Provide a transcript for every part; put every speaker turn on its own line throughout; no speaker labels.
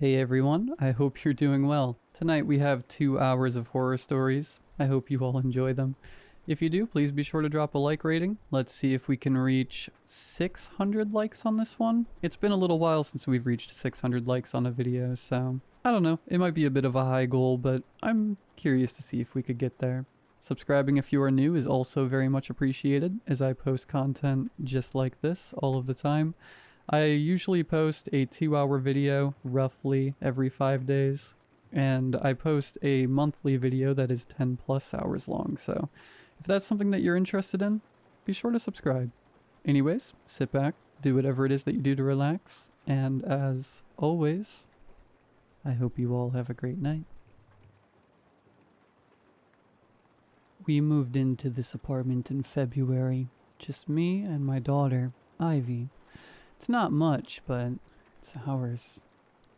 Hey everyone, I hope you're doing well. Tonight we have 2 hours of horror stories. I hope you all enjoy them. If you do, please be sure to drop a like rating. Let's see if we can reach 600 likes on this one. It's been a little while since we've reached 600 likes on a video, so I don't know. It might be a bit of a high goal, but I'm curious to see if we could get there. Subscribing if you are new is also very much appreciated, as I post content just like this all of the time. I usually post a 2-hour video roughly every 5 days, and I post a monthly video that is 10 plus hours long, so if that's something that you're interested in, be sure to subscribe. Anyways, sit back, do whatever it is that you do to relax, and as always, I hope you all have a great night. We moved into this apartment in February, just me and my daughter, Ivy. It's not much, but it's ours.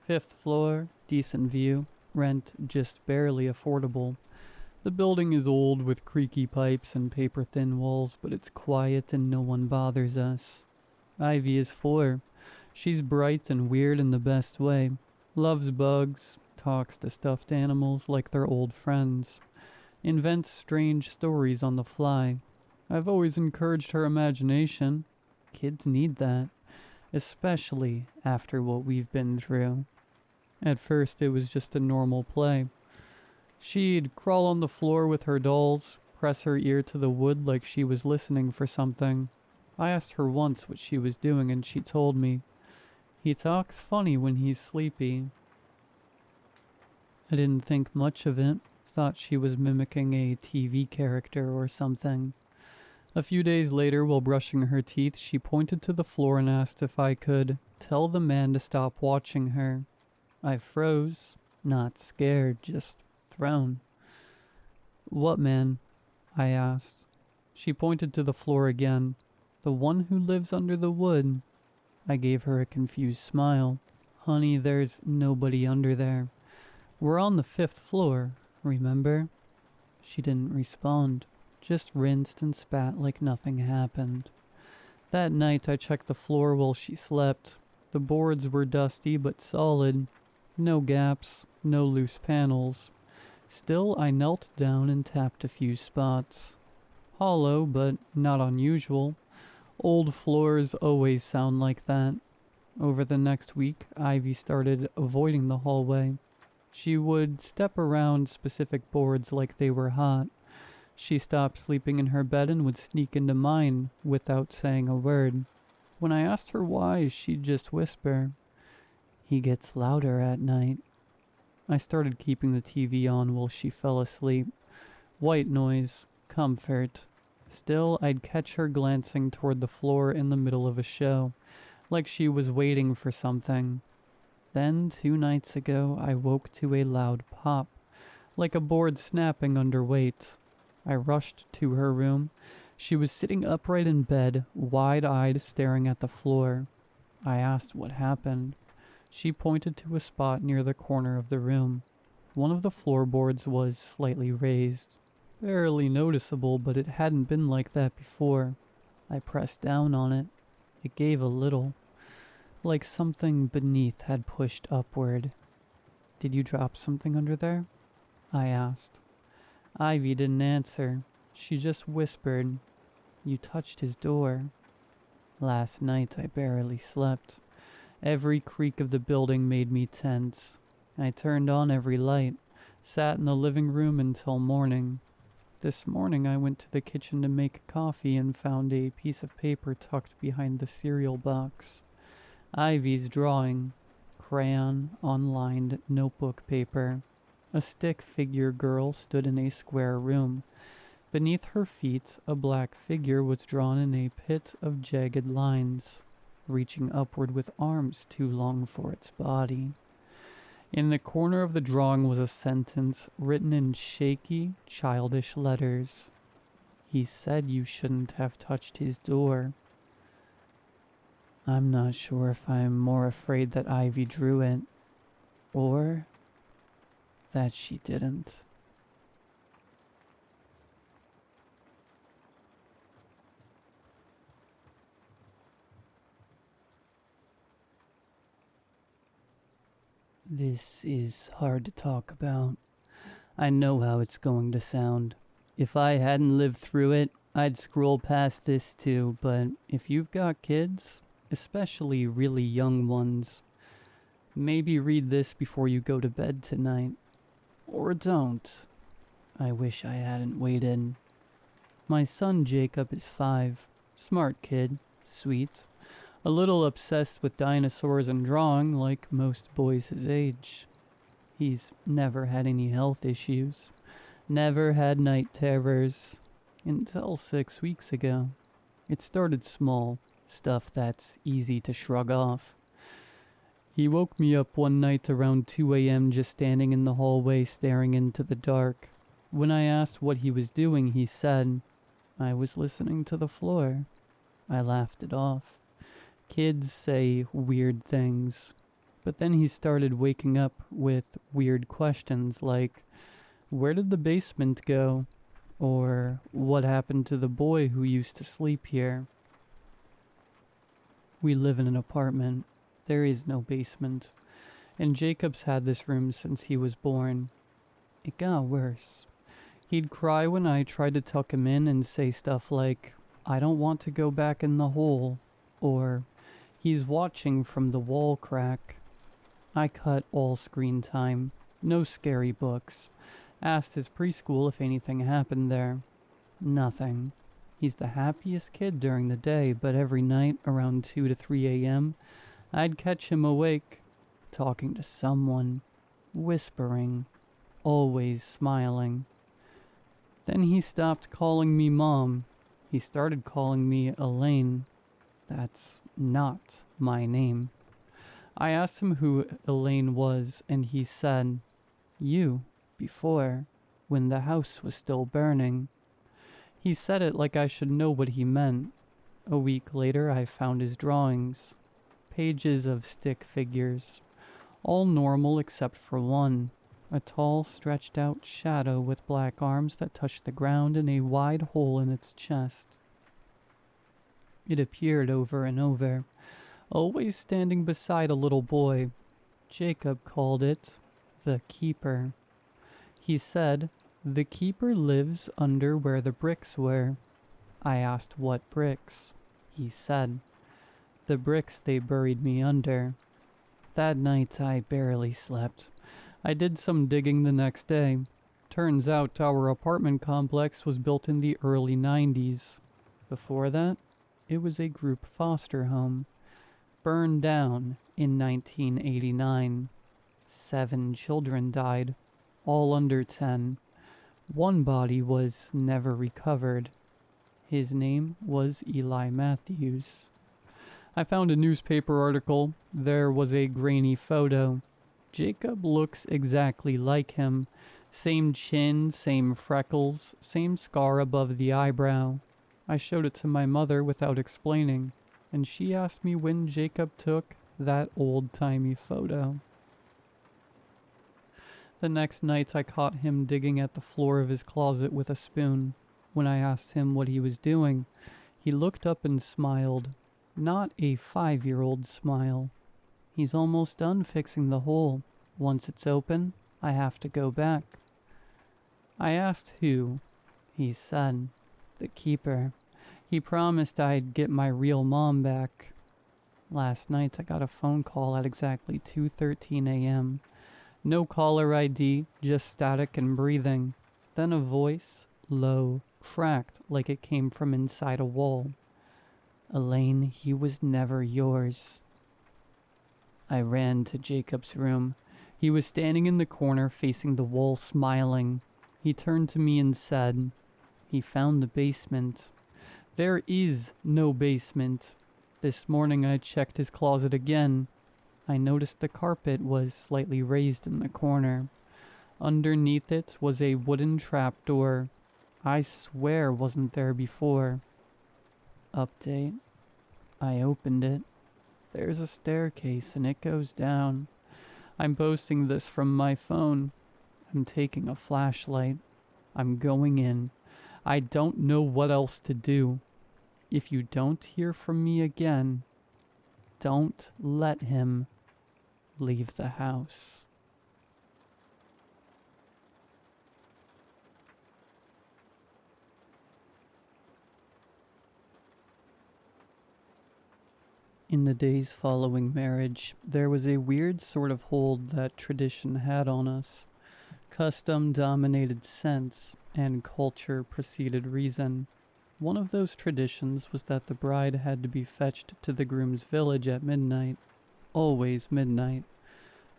5th floor, decent view, rent just barely affordable. The building is old with creaky pipes and paper-thin walls, but it's quiet and no one bothers us. Ivy is 4. She's bright and weird in the best way. Loves bugs, talks to stuffed animals like they're old friends. Invents strange stories on the fly. I've always encouraged her imagination. Kids need that, especially after what we've been through. At first it was just a normal play. She'd crawl on the floor with her dolls, press her ear to the wood like she was listening for something. I asked her once what she was doing and she told me. He talks funny when he's sleepy. I didn't think much of it, thought she was mimicking a TV character or something. A few days later, while brushing her teeth, she pointed to the floor and asked if I could tell the man to stop watching her. I froze, not scared, just thrown. What man? I asked. She pointed to the floor again. The one who lives under the wood. I gave her a confused smile. Honey, there's nobody under there. We're on the 5th floor, remember? She didn't respond. Just rinsed and spat like nothing happened. That night I checked the floor while she slept. The boards were dusty but solid. No gaps, no loose panels. Still, I knelt down and tapped a few spots. Hollow, but not unusual. Old floors always sound like that. Over the next week, Ivy started avoiding the hallway. She would step around specific boards like they were hot. She stopped sleeping in her bed and would sneak into mine without saying a word. When I asked her why, she'd just whisper, "He gets louder at night." I started keeping the TV on while she fell asleep. White noise, comfort. Still, I'd catch her glancing toward the floor in the middle of a show, like she was waiting for something. Then, 2 nights ago, I woke to a loud pop, like a board snapping under weight. I rushed to her room. She was sitting upright in bed, wide-eyed, staring at the floor. I asked what happened. She pointed to a spot near the corner of the room. One of the floorboards was slightly raised. Barely noticeable, but it hadn't been like that before. I pressed down on it. It gave a little, like something beneath had pushed upward. "Did you drop something under there?" I asked. Ivy didn't answer. She just whispered, "You touched his door." Last night I barely slept. Every creak of the building made me tense. I turned on every light, sat in the living room until morning. This morning I went to the kitchen to make coffee and found a piece of paper tucked behind the cereal box. Ivy's drawing, crayon on lined notebook paper. A stick figure girl stood in a square room. Beneath her feet, a black figure was drawn in a pit of jagged lines, reaching upward with arms too long for its body. In the corner of the drawing was a sentence written in shaky, childish letters. "He said you shouldn't have touched his door." I'm not sure if I'm more afraid that Ivy drew it, or that she didn't. This is hard to talk about. I know how it's going to sound. If I hadn't lived through it, I'd scroll past this too, but if you've got kids, especially really young ones, maybe read this before you go to bed tonight. Or don't. I wish I hadn't waited. My son Jacob is 5. Smart kid. Sweet. A little obsessed with dinosaurs and drawing like most boys his age. He's never had any health issues. Never had night terrors. Until 6 weeks ago. It started small. Stuff that's easy to shrug off. He woke me up one night around 2 a.m. just standing in the hallway staring into the dark. When I asked what he was doing, he said, "I was listening to the floor." I laughed it off. Kids say weird things. But then he started waking up with weird questions like, "Where did the basement go?" Or, "What happened to the boy who used to sleep here?" We live in an apartment. There is no basement. And Jacob's had this room since he was born. It got worse. He'd cry when I tried to tuck him in and say stuff like, "I don't want to go back in the hole," or, "He's watching from the wall crack." I cut all screen time. No scary books. Asked his preschool if anything happened there. Nothing. He's the happiest kid during the day, but every night around 2 to 3 a.m., I'd catch him awake, talking to someone, whispering, always smiling. Then he stopped calling me Mom. He started calling me Elaine. That's not my name. I asked him who Elaine was, and he said, "You. Before, when the house was still burning." He said it like I should know what he meant. A week later, I found his drawings. Pages of stick figures. All normal except for one. A tall, stretched out shadow with black arms that touched the ground and a wide hole in its chest. It appeared over and over, always standing beside a little boy. Jacob called it the Keeper. He said, "The Keeper lives under where the bricks were." I asked what bricks. He said, "The bricks they buried me under." That night I barely slept. I did some digging the next day. Turns out our apartment complex was built in the early 90s. Before that, it was a group foster home. Burned down in 1989. 7 children died. All under 10. One body was never recovered. His name was Eli Matthews. I found a newspaper article. There was a grainy photo. Jacob looks exactly like him. Same chin, same freckles, same scar above the eyebrow. I showed it to my mother without explaining, and she asked me when Jacob took that old-timey photo. The next night I caught him digging at the floor of his closet with a spoon. When I asked him what he was doing, he looked up and smiled. Not a 5-year-old smile. He's almost done fixing the hole. Once it's open, I have to go back. I asked who. He said, "The Keeper." He promised I'd get my real mom back. Last night I got a phone call at exactly 2:13 a.m. No caller ID, just static and breathing. Then a voice, low, cracked like it came from inside a wall. "Elaine, he was never yours." I ran to Jacob's room. He was standing in the corner facing the wall smiling. He turned to me and said, "He found the basement." There is no basement. This morning I checked his closet again. I noticed the carpet was slightly raised in the corner. Underneath it was a wooden trapdoor. I swear wasn't there before. Update. I opened it. There's a staircase and it goes down. I'm posting this from my phone. I'm taking a flashlight. I'm going in. I don't know what else to do. If you don't hear from me again, don't let him. leave the house. In the days following marriage, there was a weird sort of hold that tradition had on us. Custom dominated sense, and culture preceded reason. One of those traditions was that the bride had to be fetched to the groom's village at midnight. Always midnight.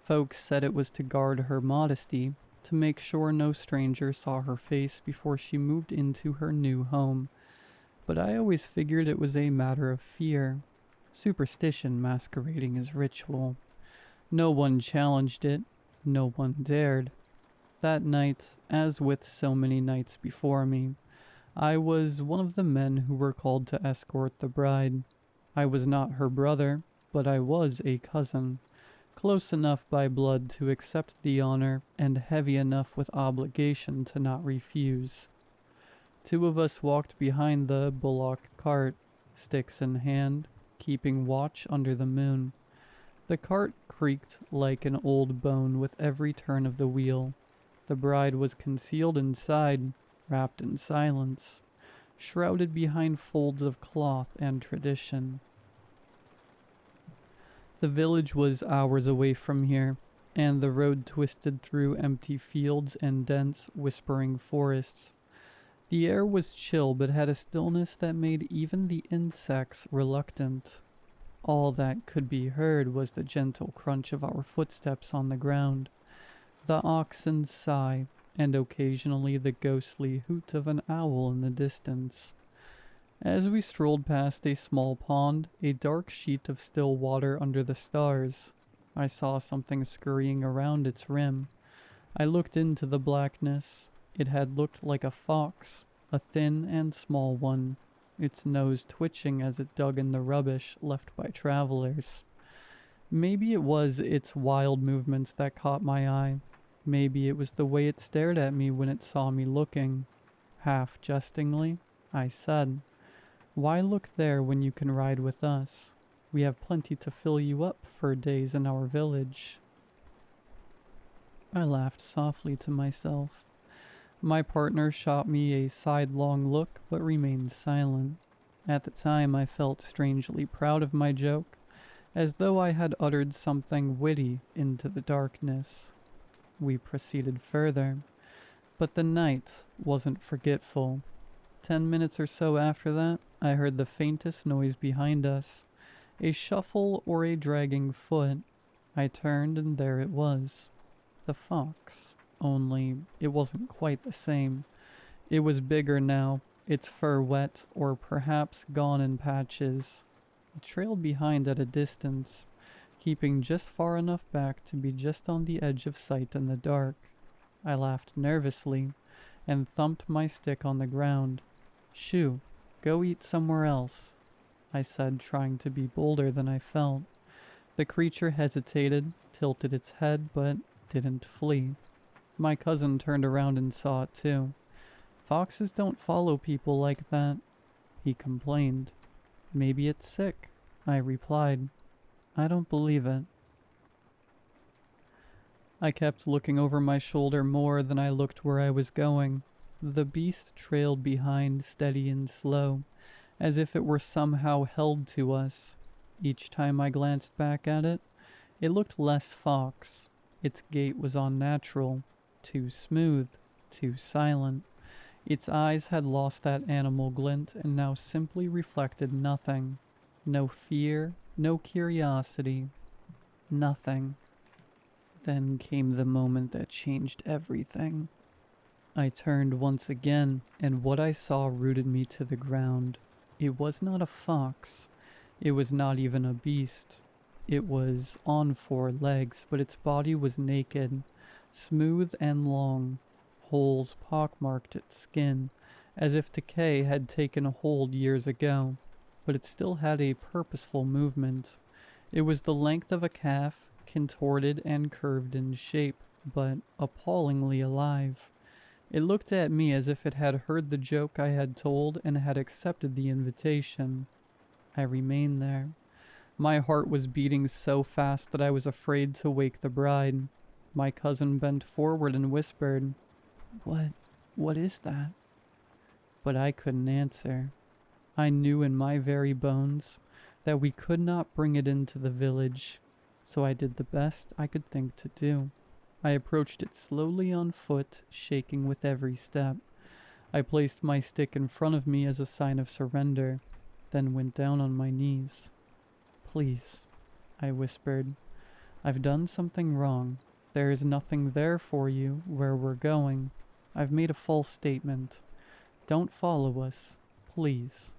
Folks said it was to guard her modesty, to make sure no stranger saw her face before she moved into her new home. But I always figured it was a matter of fear. Superstition masquerading as ritual. No one challenged it. No one dared. That night, as with so many nights before me, I was one of the men who were called to escort the bride. I was not her brother, but I was a cousin, close enough by blood to accept the honor and heavy enough with obligation to not refuse. Two of us walked behind the bullock cart, sticks in hand, keeping watch under the moon. The cart creaked like an old bone with every turn of the wheel. The bride was concealed inside, wrapped in silence, shrouded behind folds of cloth and tradition. The village was hours away from here, and the road twisted through empty fields and dense, whispering forests. The air was chill but had a stillness that made even the insects reluctant. All that could be heard was the gentle crunch of our footsteps on the ground, the oxen's sigh, and occasionally the ghostly hoot of an owl in the distance. As we strolled past a small pond, a dark sheet of still water under the stars, I saw something scurrying around its rim. I looked into the blackness. It had looked like a fox, a thin and small one, its nose twitching as it dug in the rubbish left by travelers. Maybe it was its wild movements that caught my eye. Maybe it was the way it stared at me when it saw me looking. Half jestingly, I said, "Why look there when you can ride with us? We have plenty to fill you up for days in our village." I laughed softly to myself. My partner shot me a sidelong look but remained silent. At the time I felt strangely proud of my joke, as though I had uttered something witty into the darkness. We proceeded further, but the night wasn't forgetful. 10 minutes or so after that, I heard the faintest noise behind us, a shuffle or a dragging foot. I turned and there it was, the fox. Only it wasn't quite the same. It was bigger now, its fur wet or perhaps gone in patches. It trailed behind at a distance, keeping just far enough back to be just on the edge of sight in the dark. I laughed nervously and thumped my stick on the ground. "Shoo, go eat somewhere else," I said, trying to be bolder than I felt. The creature hesitated, tilted its head, but didn't flee. My cousin turned around and saw it too. "Foxes don't follow people like that," he complained. "Maybe it's sick," I replied. "I don't believe it." I kept looking over my shoulder more than I looked where I was going. The beast trailed behind, steady and slow, as if it were somehow held to us. Each time I glanced back at it, it looked less fox. Its gait was unnatural. Too smooth, too silent. Its eyes had lost that animal glint and now simply reflected nothing. No fear, no curiosity, nothing. Then came the moment that changed everything. I turned once again, and what I saw rooted me to the ground. It was not a fox. It was not even a beast. It was on 4 legs, but its body was naked, smooth and long. Holes pockmarked its skin, as if decay had taken a hold years ago, but it still had a purposeful movement. It was the length of a calf, contorted and curved in shape, but appallingly alive. It looked at me as if it had heard the joke I had told and had accepted the invitation. I remained there. My heart was beating so fast that I was afraid to wake the bride. My cousin bent forward and whispered, What is that?" But I couldn't answer. I knew in my very bones that we could not bring it into the village, so I did the best I could think to do. I approached it slowly on foot, shaking with every step. I placed my stick in front of me as a sign of surrender, then went down on my knees. "Please," I whispered. "I've done something wrong. There is nothing there for you where we're going. I've made a false statement. Don't follow us, please."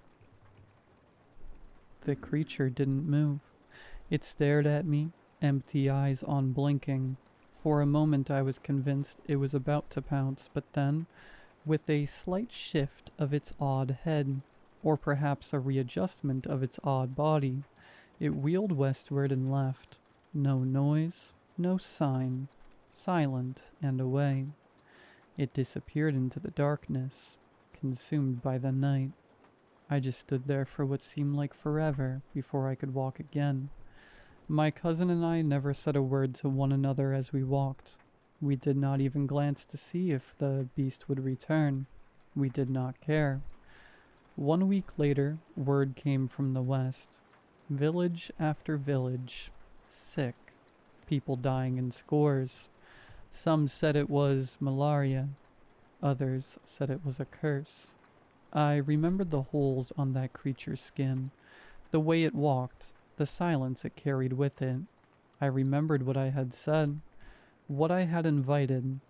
The creature didn't move. It stared at me, empty eyes unblinking. For a moment I was convinced it was about to pounce, but then, with a slight shift of its odd head, or perhaps a readjustment of its odd body, it wheeled westward and left. No noise, no sign, silent and away. It disappeared into the darkness, consumed by the night. I just stood there for what seemed like forever before I could walk again. My cousin and I never said a word to one another as we walked. We did not even glance to see if the beast would return. We did not care. 1 week later, word came from the west. Village after village. Sick. People dying in scores. Some said it was malaria. Others said it was a curse. I remembered the holes on that creature's skin, the way it walked, the silence it carried with it. I remembered what I had said, what I had invited.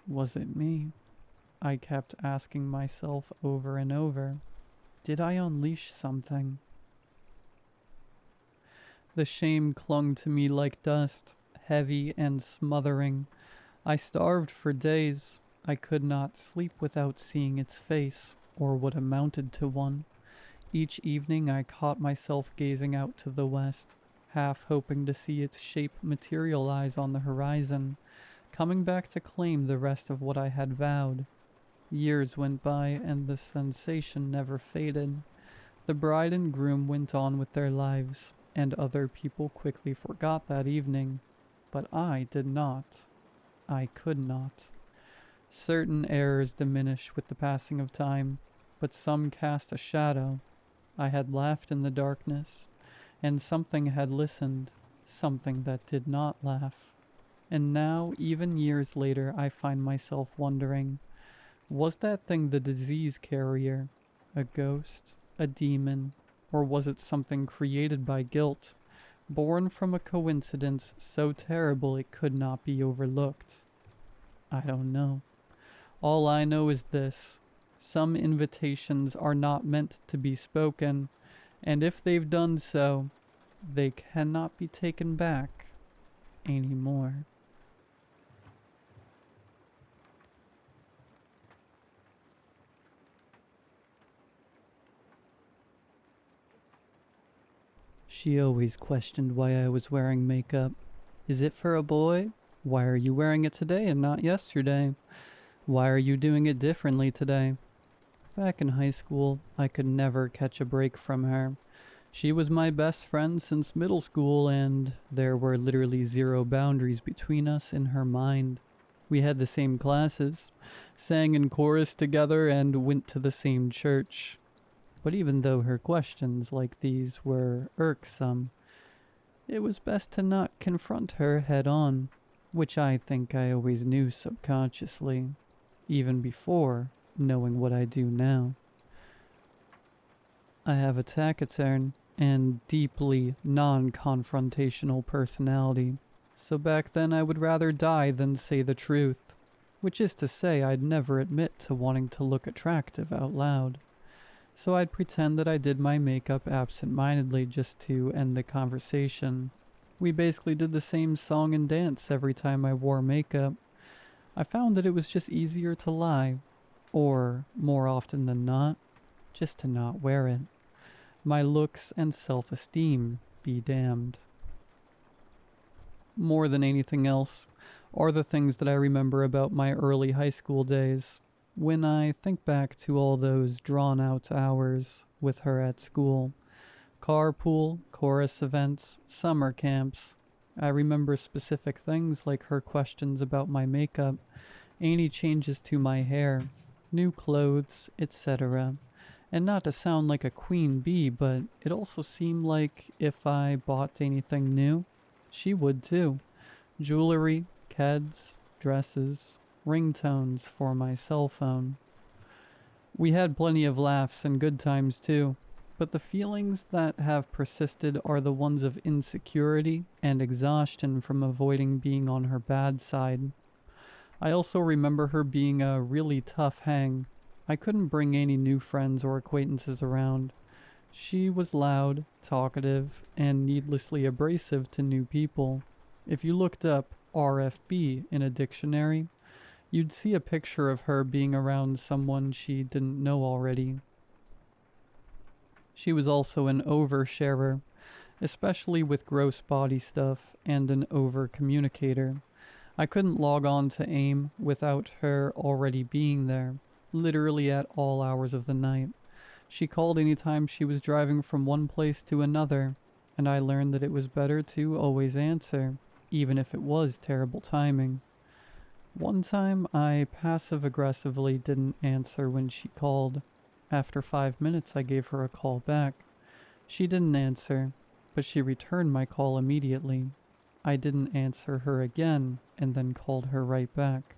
Was it me? I kept asking myself over and over. Did I unleash something? The shame clung to me like dust, heavy and smothering. I starved for days. I could not sleep without seeing its face, or what amounted to one. Each evening I caught myself gazing out to the west, half hoping to see its shape materialize on the horizon, coming back to claim the rest of what I had vowed. Years went by, and the sensation never faded. The bride and groom went on with their lives, and other people quickly forgot that evening. But I did not. I could not. Certain errors diminish with the passing of time, but some cast a shadow. I had laughed in the darkness, and something had listened, something that did not laugh. And now, even years later, I find myself wondering, was that thing the disease carrier, a ghost, a demon, or was it something created by guilt, born from a coincidence so terrible it could not be overlooked? I don't know. All I know is this. Some invitations are not meant to be spoken, and if they've done so, they cannot be taken back anymore. She always questioned why I was wearing makeup. Is it for a boy? Why are you wearing it today and not yesterday? Why are you doing it differently today? Back in high school, I could never catch a break from her. She was my best friend since middle school, and there were literally zero boundaries between us in her mind. We had the same classes, sang in chorus together, and went to the same church. But even though her questions like these were irksome, it was best to not confront her head on, which I think I always knew subconsciously, even before knowing what I do now. I have a taciturn and deeply non-confrontational personality, so back then I would rather die than say the truth, which is to say I'd never admit to wanting to look attractive out loud. So I'd pretend that I did my makeup absent-mindedly just to end the conversation. We basically did the same song and dance every time I wore makeup. I found that it was just easier to lie, or, more often than not, just to not wear it. My looks and self-esteem be damned. More than anything else are the things that I remember about my early high school days. When I think back to all those drawn-out hours with her at school, Carpool, chorus events, summer camps. I remember specific things like her questions about my makeup, any changes to my hair, new clothes, etc. And not to sound like a queen bee, but it also seemed like if I bought anything new, she would too. Jewelry, keds, dresses, ringtones for my cell phone. We had plenty of laughs and good times too, but the feelings that have persisted are the ones of insecurity and exhaustion from avoiding being on her bad side. I also remember her being a really tough hang. I couldn't bring any new friends or acquaintances around. She was loud, talkative, and needlessly abrasive to new people. If you looked up RFB in a dictionary, you'd see a picture of her being around someone she didn't know already. She was also an oversharer, especially with gross body stuff, and an over-communicator. I couldn't log on to AIM without her already being there, literally at all hours of the night. She called anytime she was driving from one place to another, and I learned that it was better to always answer, even if it was terrible timing. One time, I passive-aggressively didn't answer when she called. After 5 minutes, I gave her a call back. She didn't answer, but she returned my call immediately. I didn't answer her again, and then called her right back.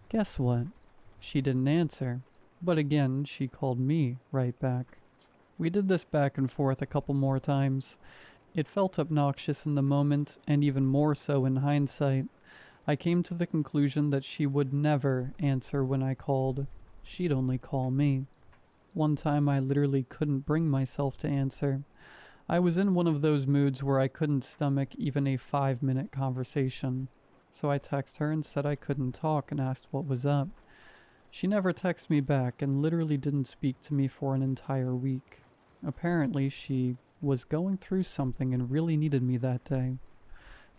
Guess what? She didn't answer, but again, she called me right back. We did this back and forth a couple more times. It felt obnoxious in the moment, and even more so in hindsight. I came to the conclusion that she would never answer when I called. She'd only call me. One time I literally couldn't bring myself to answer. I was in one of those moods where I couldn't stomach even a 5-minute conversation. So I texted her and said I couldn't talk and asked what was up. She never texted me back and literally didn't speak to me for an entire week. Apparently she was going through something and really needed me that day.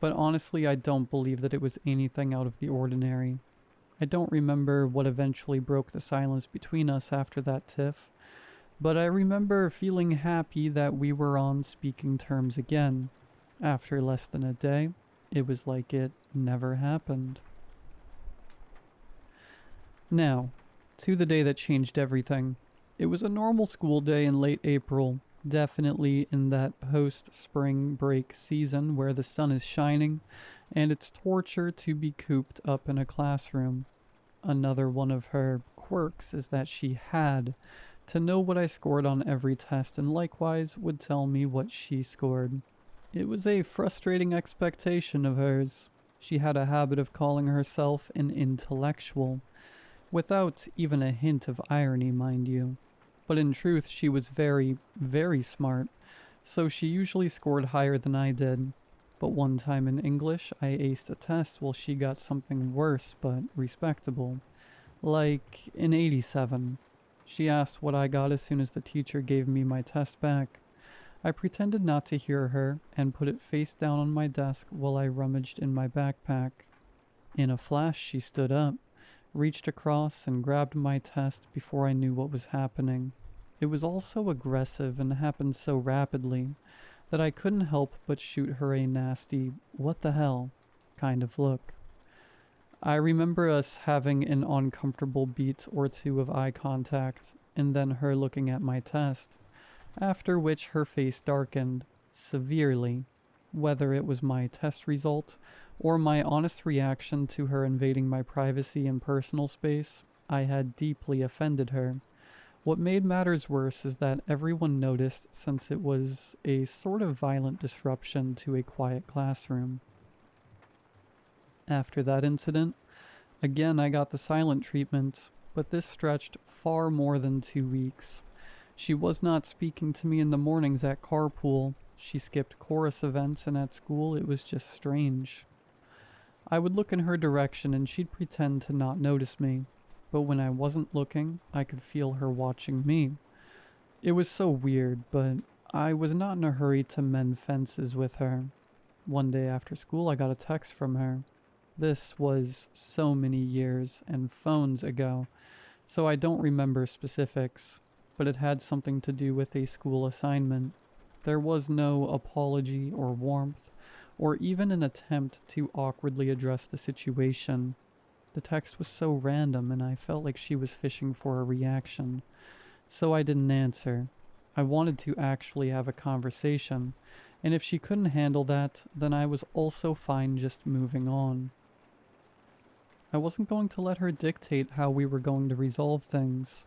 But honestly, I don't believe that it was anything out of the ordinary. I don't remember what eventually broke the silence between us after that tiff, but I remember feeling happy that we were on speaking terms again. After less than a day, it was like it never happened. Now, to the day that changed everything. It was a normal school day in late April, definitely in that post-spring break season where the sun is shining, and it's torture to be cooped up in a classroom. Another one of her quirks is that she had to know what I scored on every test and likewise would tell me what she scored. It was a frustrating expectation of hers. She had a habit of calling herself an intellectual, without even a hint of irony, mind you. But in truth, she was very, very smart, so she usually scored higher than I did. But one time in English, I aced a test while she got something worse but respectable, like an 87. She asked what I got as soon as the teacher gave me my test back. I pretended not to hear her and put it face down on my desk while I rummaged in my backpack. In a flash, she stood up, reached across and grabbed my test before I knew what was happening. It was all so aggressive and happened so rapidly that I couldn't help but shoot her a nasty, what the hell, kind of look. I remember us having an uncomfortable beat or two of eye contact, and then her looking at my test, after which her face darkened, severely. Whether it was my test result, or my honest reaction to her invading my privacy and personal space, I had deeply offended her. What made matters worse is that everyone noticed since it was a sort of violent disruption to a quiet classroom. After that incident, again I got the silent treatment, but this stretched far more than 2 weeks. She was not speaking to me in the mornings at carpool. She skipped chorus events, and at school it was just strange. I would look in her direction and she'd pretend to not notice me, but when I wasn't looking, I could feel her watching me. It was so weird, but I was not in a hurry to mend fences with her. One day after school, I got a text from her. This was so many years and phones ago, so I don't remember specifics, but it had something to do with a school assignment. There was no apology or warmth, or even an attempt to awkwardly address the situation. The text was so random, and I felt like she was fishing for a reaction, so I didn't answer. I wanted to actually have a conversation, and if she couldn't handle that, then I was also fine just moving on. I wasn't going to let her dictate how we were going to resolve things.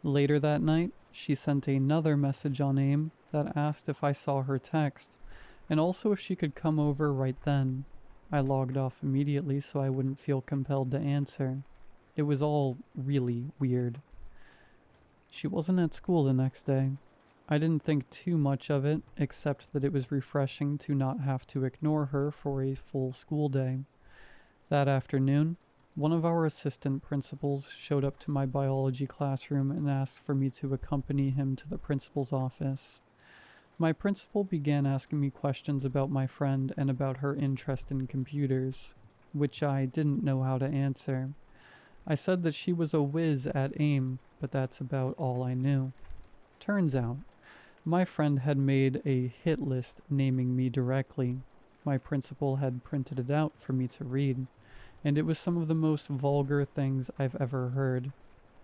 Later that night, she sent another message on AIM that asked if I saw her text, and also if she could come over right then. I logged off immediately so I wouldn't feel compelled to answer. It was all really weird. She wasn't at school the next day. I didn't think too much of it, except that it was refreshing to not have to ignore her for a full school day. That afternoon, one of our assistant principals showed up to my biology classroom and asked for me to accompany him to the principal's office. My principal began asking me questions about my friend and about her interest in computers, which I didn't know how to answer. I said that she was a whiz at AIM, but that's about all I knew. Turns out, my friend had made a hit list naming me directly. My principal had printed it out for me to read, and it was some of the most vulgar things I've ever heard.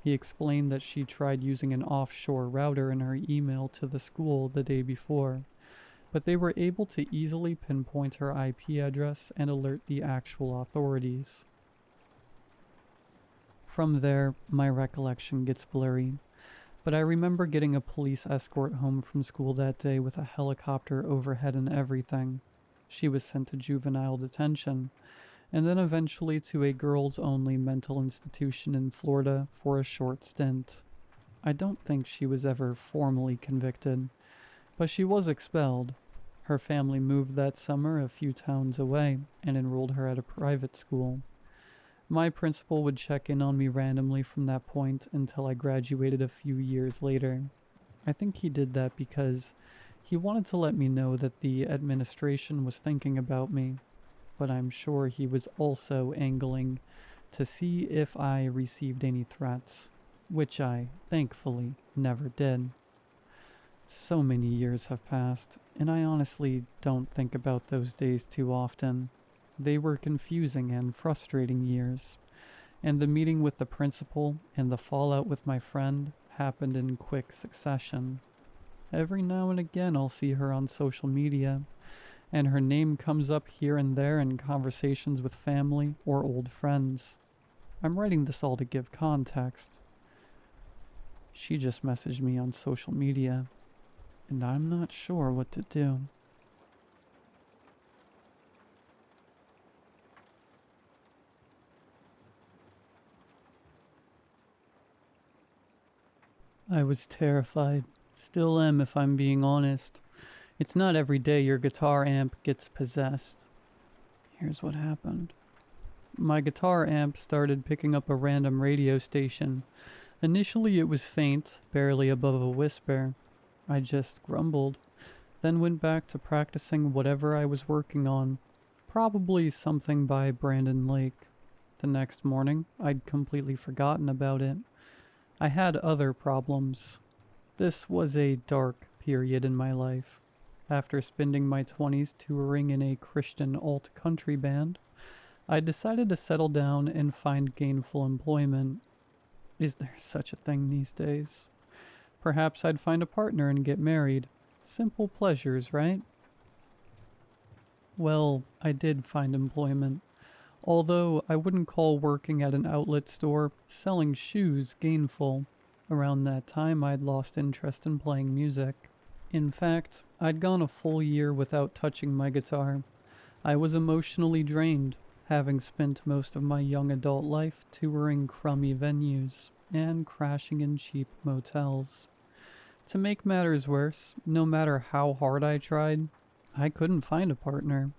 He explained that she tried using an offshore router in her email to the school the day before, but they were able to easily pinpoint her IP address and alert the actual authorities. From there, my recollection gets blurry, but I remember getting a police escort home from school that day with a helicopter overhead and everything. She was sent to juvenile detention, and then eventually to a girls-only mental institution in Florida for a short stint. I don't think she was ever formally convicted, but she was expelled. Her family moved that summer a few towns away and enrolled her at a private school. My principal would check in on me randomly from that point until I graduated a few years later. I think he did that because he wanted to let me know that the administration was thinking about me, but I'm sure he was also angling to see if I received any threats, which I, thankfully, never did. So many years have passed, and I honestly don't think about those days too often. They were confusing and frustrating years, and the meeting with the principal and the fallout with my friend happened in quick succession. Every now and again I'll see her on social media, and her name comes up here and there in conversations with family or old friends. I'm writing this all to give context. She just messaged me on social media, and I'm not sure what to do. I was terrified. Still am, if I'm being honest. It's not every day your guitar amp gets possessed. Here's what happened. My guitar amp started picking up a random radio station. Initially it was faint, barely above a whisper. I just grumbled, then went back to practicing whatever I was working on. Probably something by Brandon Lake. The next morning, I'd completely forgotten about it. I had other problems. This was a dark period in my life. After spending my 20s touring in a Christian alt-country band, I decided to settle down and find gainful employment. Is there such a thing these days? Perhaps I'd find a partner and get married. Simple pleasures, right? Well, I did find employment. Although I wouldn't call working at an outlet store selling shoes gainful. Around that time, I'd lost interest in playing music. In fact, I'd gone a full year without touching my guitar. I was emotionally drained, having spent most of my young adult life touring crummy venues and crashing in cheap motels. To make matters worse, no matter how hard I tried, I couldn't find a partner.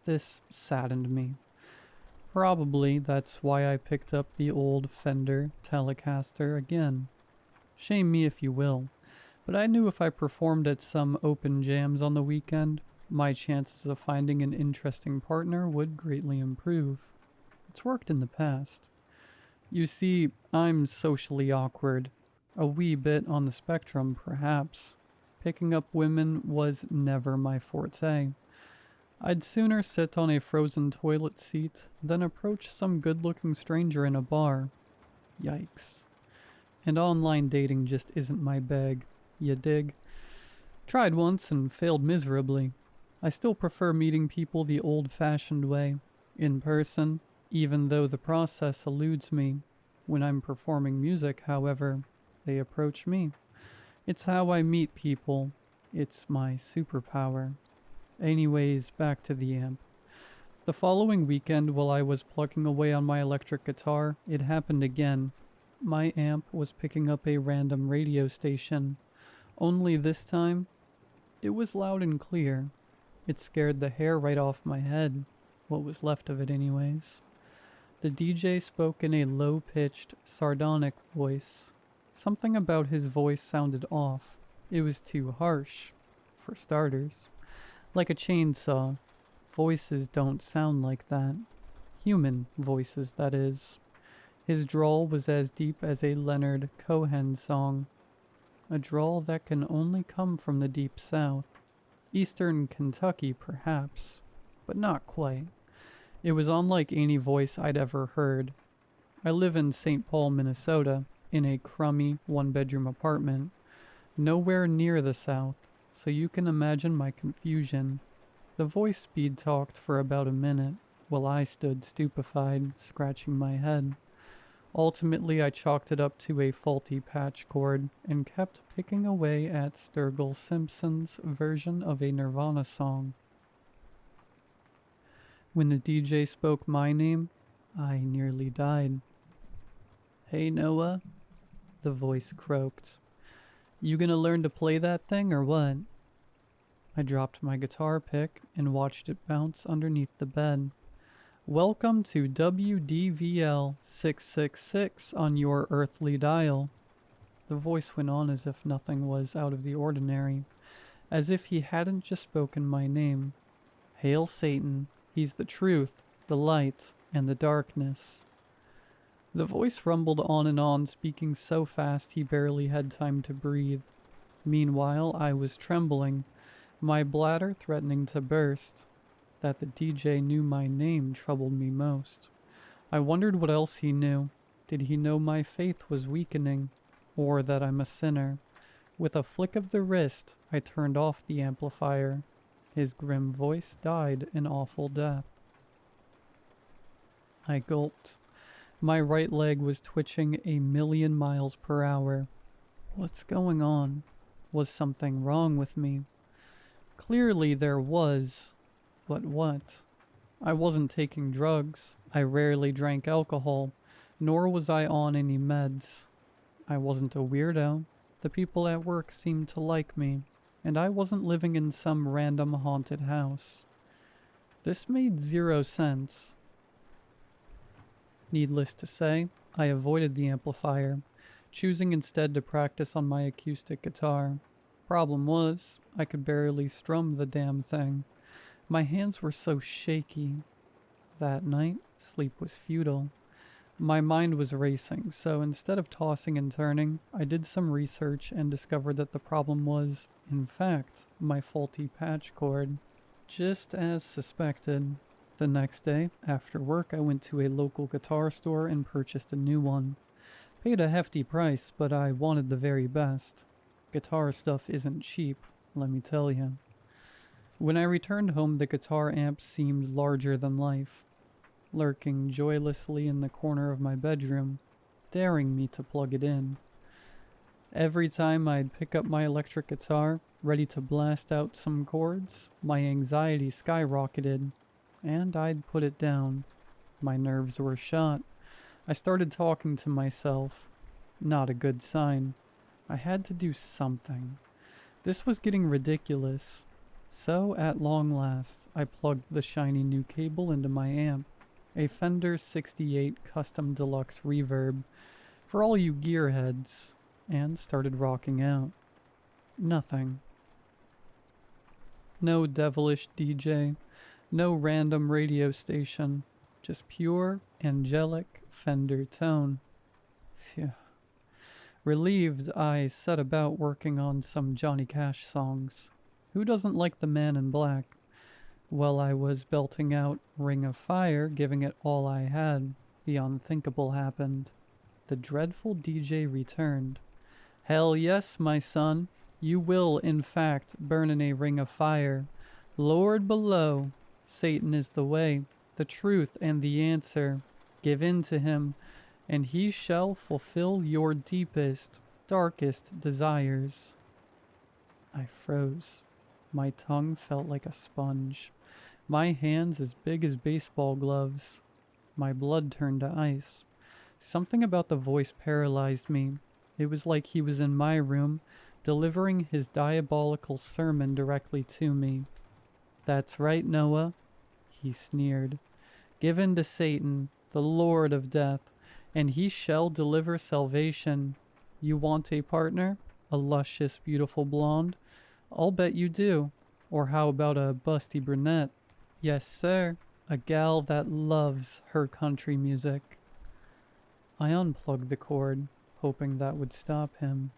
This saddened me. Probably that's why I picked up the old Fender Telecaster again. Shame me if you will, but I knew if I performed at some open jams on the weekend, my chances of finding an interesting partner would greatly improve. It's worked in the past. You see, I'm socially awkward. A wee bit on the spectrum, perhaps, Picking up women was never my forte. I'd sooner sit on a frozen toilet seat than approach some good-looking stranger in a bar. Yikes. And online dating just isn't my bag, you dig? Tried once and failed miserably. I still prefer meeting people the old-fashioned way, in person, even though the process eludes me. When I'm performing music, however, they approach me. It's how I meet people. It's my superpower. Anyways, back to the amp. The following weekend, while I was plugging away on my electric guitar, it happened again. My amp was picking up a random radio station. Only this time, it was loud and clear. It scared the hair right off my head. What was left of it anyways. The DJ spoke in a low-pitched, sardonic voice. Something about his voice sounded off. It was too harsh, for starters. Like a chainsaw. Voices don't sound like that. Human voices, that is. His drawl was as deep as a Leonard Cohen song. A drawl that can only come from the deep south. Eastern Kentucky, perhaps, but not quite. It was unlike any voice I'd ever heard. I live in St. Paul, Minnesota, in a crummy one-bedroom apartment, nowhere near the south, so you can imagine my confusion. The voice speed talked for about a minute, while I stood stupefied, scratching my head. Ultimately, I chalked it up to a faulty patch cord and kept picking away at Sturgill Simpson's version of a Nirvana song. When the DJ spoke my name, I nearly died. "Hey, Noah," the voice croaked. "You gonna learn to play that thing or what?" I dropped my guitar pick and watched it bounce underneath the bed. "Welcome to WDVL 666 on your earthly dial." The voice went on as if nothing was out of the ordinary, as if he hadn't just spoken my name. "Hail Satan, he's the truth, the light, and the darkness." The voice rumbled on, speaking so fast he barely had time to breathe. Meanwhile, I was trembling, my bladder threatening to burst. That the DJ knew my name troubled me most. I wondered what else he knew. Did he know my faith was weakening, or that I'm a sinner? With a flick of the wrist, I turned off the amplifier. His grim voice died an awful death. I gulped. My right leg was twitching 1,000,000 miles per hour. What's going on? Was something wrong with me? Clearly there was. But what? I wasn't taking drugs. I rarely drank alcohol, nor was I on any meds. I wasn't a weirdo. The people at work seemed to like me, and I wasn't living in some random haunted house. This made 0 sense. Needless to say, I avoided the amplifier, choosing instead to practice on my acoustic guitar. Problem was, I could barely strum the damn thing. My hands were so shaky. That night, sleep was futile. My mind was racing, so instead of tossing and turning, I did some research and discovered that the problem was, in fact, my faulty patch cord. Just as suspected. The next day, after work, I went to a local guitar store and purchased a new one. Paid a hefty price, but I wanted the very best. Guitar stuff isn't cheap, let me tell you. When I returned home, the guitar amp seemed larger than life, lurking joylessly in the corner of my bedroom, daring me to plug it in. Every time I'd pick up my electric guitar, ready to blast out some chords, my anxiety skyrocketed, and I'd put it down. My nerves were shot. I started talking to myself. Not a good sign. I had to do something. This was getting ridiculous. So, at long last, I plugged the shiny new cable into my amp, a Fender 68 Custom Deluxe Reverb, for all you gearheads, and started rocking out. Nothing. No devilish DJ, no random radio station, just pure, angelic Fender tone. Phew. Relieved, I set about working on some Johnny Cash songs. Who doesn't like the Man in Black? While I was belting out Ring of Fire, giving it all I had, the unthinkable happened. The dreadful DJ returned. Hell yes, my son. You will, in fact, burn in a ring of fire. Lord below, Satan is the way, the truth, and the answer. Give in to him, and he shall fulfill your deepest, darkest desires. I froze. My tongue felt like a sponge. My hands as big as baseball gloves. My blood turned to ice. Something about the voice paralyzed me. It was like he was in my room, delivering his diabolical sermon directly to me. That's right, Noah, he sneered. Give in to Satan, the Lord of Death, and he shall deliver salvation. You want a partner? A luscious, beautiful blonde? I'll bet you do. Or how about a busty brunette? Yes, sir. A gal that loves her country music. I unplugged the cord, hoping that would stop him.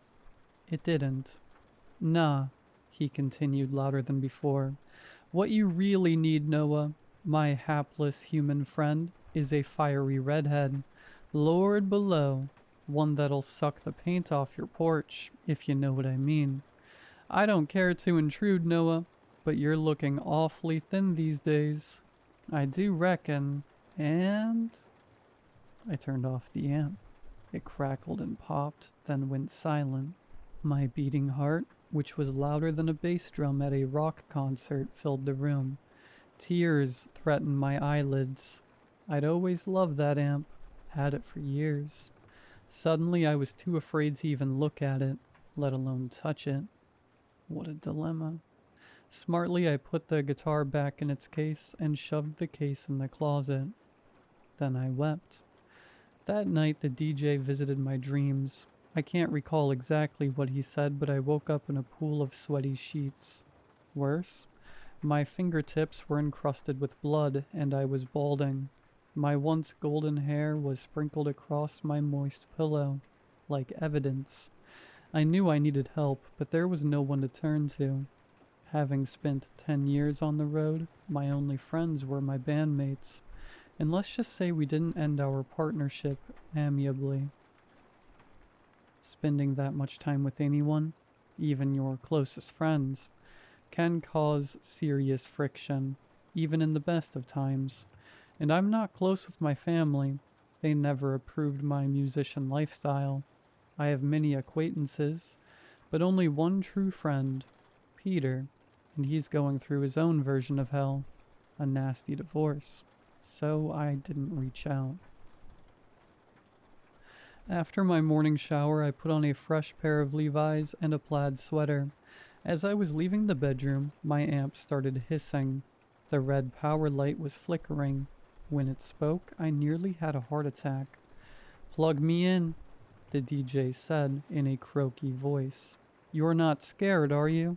It didn't. Nah, he continued louder than before. What you really need, Noah, my hapless human friend, is a fiery redhead. Lord below, one that'll suck the paint off your porch, if you know what I mean. I don't care to intrude, Noah, but you're looking awfully thin these days. I do reckon. And I turned off the amp. It crackled and popped, then went silent. My beating heart, which was louder than a bass drum at a rock concert, filled the room. Tears threatened my eyelids. I'd always loved that amp, had it for years. Suddenly I was too afraid to even look at it, let alone touch it. What a dilemma. Smartly I put the guitar back in its case and shoved the case in the closet. Then I wept. That night the DJ visited my dreams. I can't recall exactly what he said, but I woke up in a pool of sweaty sheets. Worse, my fingertips were encrusted with blood and I was balding. My once golden hair was sprinkled across my moist pillow, like evidence. I knew I needed help, but there was no one to turn to. Having spent 10 years on the road, my only friends were my bandmates. And let's just say we didn't end our partnership amiably. Spending that much time with anyone, even your closest friends, can cause serious friction, even in the best of times. And I'm not close with my family. They never approved my musician lifestyle. I have many acquaintances, but only one true friend, Peter, and he's going through his own version of hell, a nasty divorce. So I didn't reach out. After my morning shower, I put on a fresh pair of Levi's and a plaid sweater. As I was leaving the bedroom, my amp started hissing. The red power light was flickering. When it spoke, I nearly had a heart attack. "Plug me in," the DJ said in a croaky voice. "You're not scared, are you?"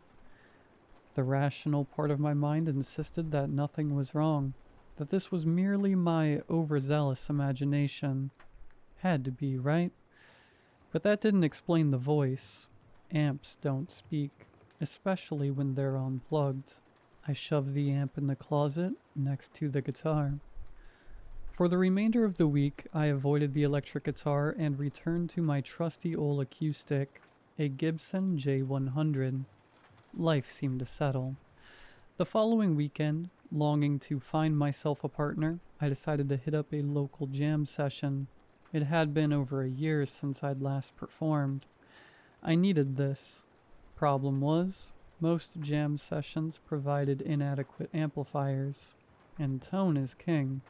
The rational part of my mind insisted that nothing was wrong, that this was merely my overzealous imagination. Had to be, right? But that didn't explain the voice. Amps don't speak, especially when they're unplugged. I shoved the amp in the closet next to the guitar. For the remainder of the week, I avoided the electric guitar and returned to my trusty old acoustic, a Gibson J100. Life seemed to settle. The following weekend, longing to find myself a partner, I decided to hit up a local jam session. It had been over a year since I'd last performed. I needed this. Problem was, most jam sessions provided inadequate amplifiers, and tone is king.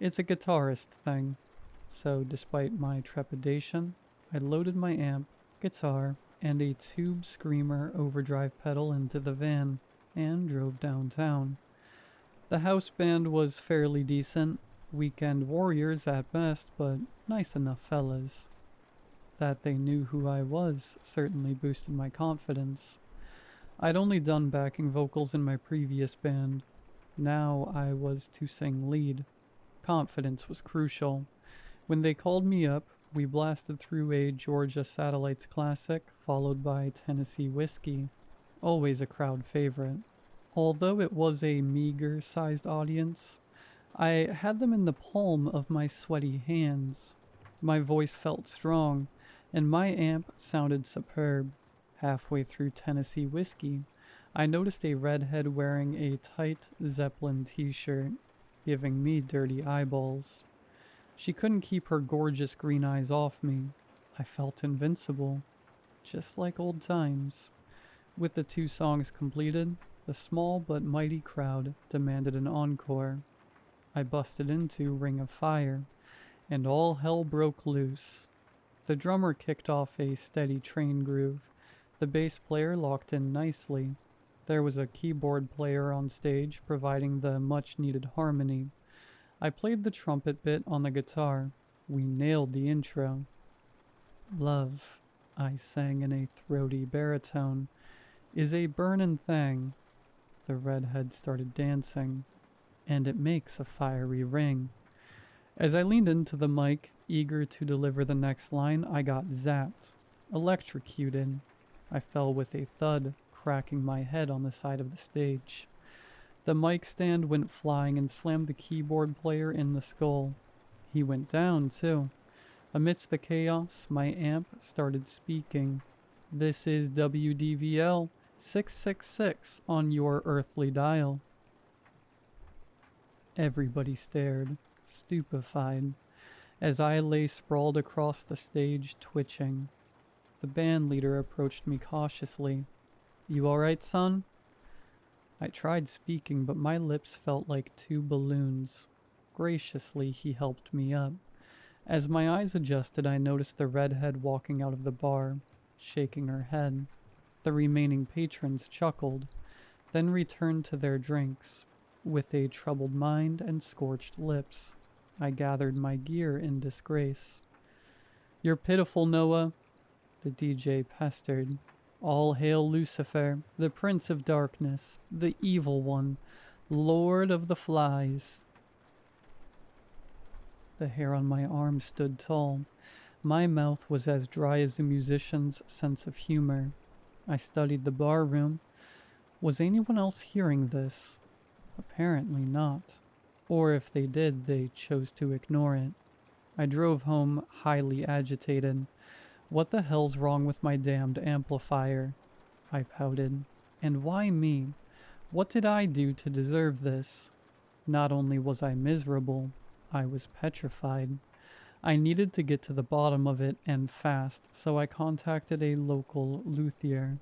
It's a guitarist thing. So despite my trepidation, I loaded my amp, guitar, and a tube screamer overdrive pedal into the van and drove downtown. The house band was fairly decent, weekend warriors at best, but nice enough fellas. That they knew who I was certainly boosted my confidence. I'd only done backing vocals in my previous band. Now I was to sing lead. Confidence was crucial. When they called me up, We blasted through a Georgia Satellites classic, followed by Tennessee Whiskey, always a crowd favorite. Although it was a meager-sized audience, I had them in the palm of my sweaty hands. My voice felt strong, and my amp sounded superb. Halfway through Tennessee Whiskey, I noticed a redhead wearing a tight Zeppelin t-shirt, giving me dirty eyeballs. She couldn't keep her gorgeous green eyes off me. I felt invincible, just like old times. With the 2 songs completed, the small but mighty crowd demanded an encore. I busted into Ring of Fire, and all hell broke loose. The drummer kicked off a steady train groove. The bass player locked in nicely. There was a keyboard player on stage providing the much-needed harmony. I played the trumpet bit on the guitar. We nailed the intro. Love, I sang in a throaty baritone, is a burnin' thing. The redhead started dancing, and it makes a fiery ring. As I leaned into the mic, eager to deliver the next line, I got zapped, electrocuted. I fell with a thud, cracking my head on the side of the stage. The mic stand went flying and slammed the keyboard player in the skull. He went down, too. Amidst the chaos, my amp started speaking. This is WDVL 666 on your earthly dial. Everybody stared, stupefied, as I lay sprawled across the stage, twitching. The band leader approached me cautiously. You all right, son? I tried speaking, but my lips felt like 2 balloons. Graciously, he helped me up. As my eyes adjusted, I noticed the redhead walking out of the bar, shaking her head. The remaining patrons chuckled, then returned to their drinks. With a troubled mind and scorched lips, I gathered my gear in disgrace. You're pitiful, Noah, the DJ pestered. All hail Lucifer, the Prince of Darkness, the Evil One, Lord of the Flies. The hair on my arm stood tall. My mouth was as dry as a musician's sense of humor. I studied the bar room. Was anyone else hearing this? Apparently not. Or if they did, they chose to ignore it. I drove home highly agitated. What the hell's wrong with my damned amplifier? I pouted. And why me? What did I do to deserve this? Not only was I miserable, I was petrified. I needed to get to the bottom of it, and fast, so I contacted a local luthier,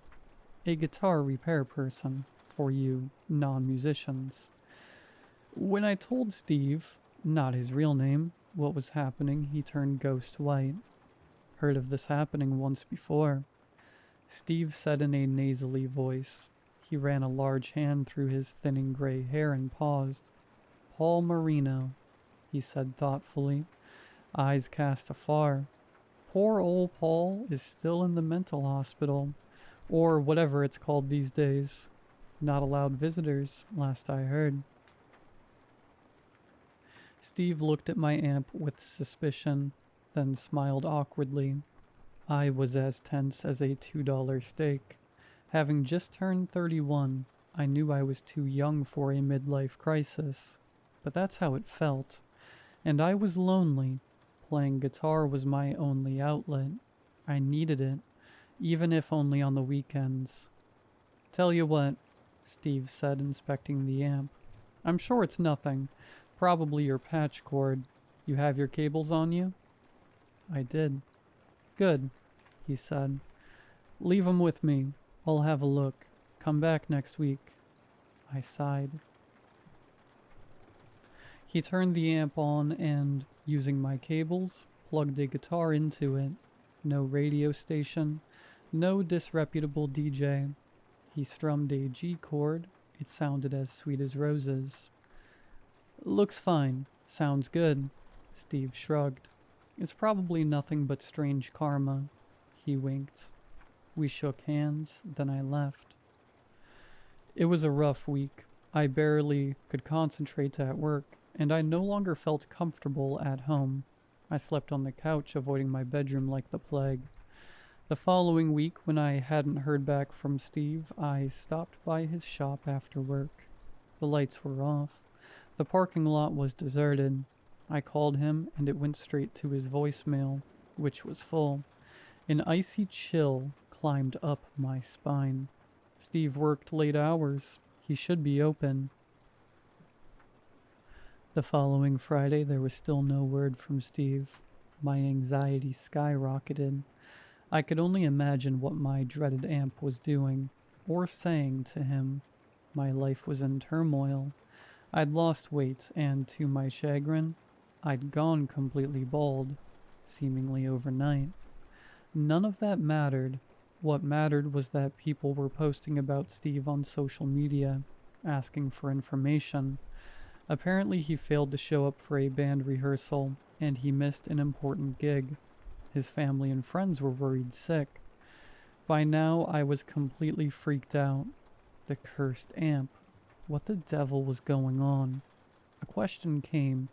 a guitar repair person, for you non-musicians. When I told Steve, not his real name, what was happening, he turned ghost white. Heard of this happening once before. Steve said in a nasally voice. He ran a large hand through his thinning gray hair and paused. Paul Marino, he said thoughtfully, eyes cast afar. Poor old Paul is still in the mental hospital, or whatever it's called these days. Not allowed visitors, last I heard. Steve looked at my amp with suspicion, then smiled awkwardly. I was as tense as a $2 steak. Having just turned 31, I knew I was too young for a midlife crisis, but that's how it felt. And I was lonely. Playing guitar was my only outlet. I needed it, even if only on the weekends. Tell you what, Steve said, inspecting the amp. I'm sure it's nothing. Probably your patch cord. You have your cables on you? I did. Good, he said. Leave 'em with me. I'll have a look. Come back next week. I sighed. He turned the amp on and, using my cables, plugged a guitar into it. No radio station, no disreputable DJ. He strummed a G chord. It sounded as sweet as roses. Looks fine. Sounds good. Steve shrugged. It's probably nothing but strange karma. He winked. We shook hands, then I left. It was a rough week. I barely could concentrate at work, and I no longer felt comfortable at home. I slept on the couch, avoiding my bedroom like the plague. The following week, when I hadn't heard back from Steve, I stopped by his shop after work. The lights were off. The parking lot was deserted. I called him, and it went straight to his voicemail, which was full. An icy chill climbed up my spine. Steve worked late hours. He should be open. The following Friday, there was still no word from Steve. My anxiety skyrocketed. I could only imagine what my dreaded amp was doing, or saying to him. My life was in turmoil. I'd lost weight, and to my chagrin, I'd gone completely bald, seemingly overnight. None of that mattered. What mattered was that people were posting about Steve on social media, asking for information. Apparently he failed to show up for a band rehearsal, and he missed an important gig. His family and friends were worried sick. By now, I was completely freaked out. The cursed amp. What the devil was going on? A question came,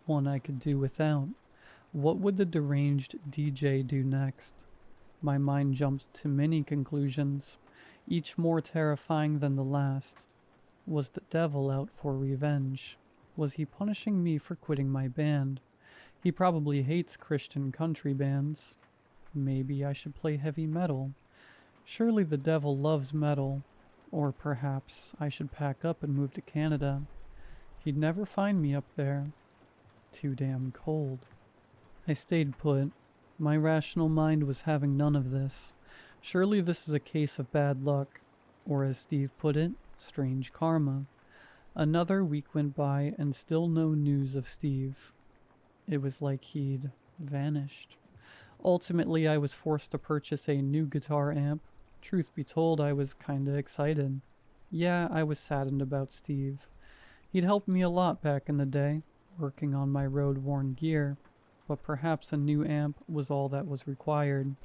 one I could do without. What would the deranged DJ do next? My mind jumped to many conclusions, each more terrifying than the last. Was the devil out for revenge? Was he punishing me for quitting my band? He probably hates Christian country bands. Maybe I should play heavy metal. Surely the devil loves metal. Or perhaps I should pack up and move to Canada. He'd never find me up there. Too damn cold. I stayed put. My rational mind was having none of this. Surely this is a case of bad luck. Or as Steve put it, strange karma. Another week went by and still no news of Steve. It was like he'd vanished. Ultimately, I was forced to purchase a new guitar amp. Truth be told, I was kinda excited. Yeah, I was saddened about Steve. He'd helped me a lot back in the day, working on my road-worn gear, but perhaps a new amp was all that was required.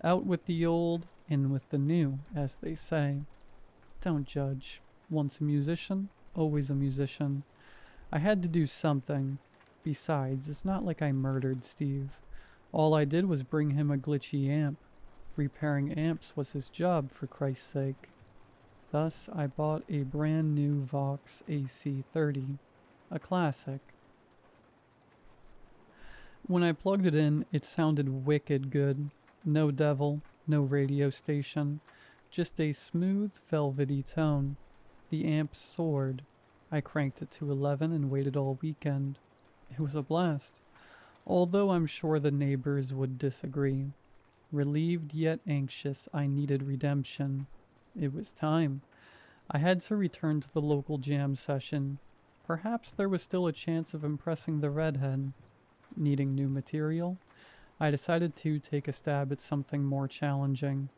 Out with the old, in with the new, as they say. Don't judge. Once a musician, always a musician. I had to do something. Besides, it's not like I murdered Steve. All I did was bring him a glitchy amp. Repairing amps was his job, for Christ's sake. Thus, I bought a brand new Vox AC30, a classic. When I plugged it in, it sounded wicked good. No devil, no radio station, just a smooth, velvety tone. The amp soared. I cranked it to 11 and waited all weekend. It was a blast, although I'm sure the neighbors would disagree. Relieved yet anxious, I needed redemption. It was time. I had to return to the local jam session. Perhaps there was still a chance of impressing the redhead. Needing new material, I decided to take a stab at something more challenging.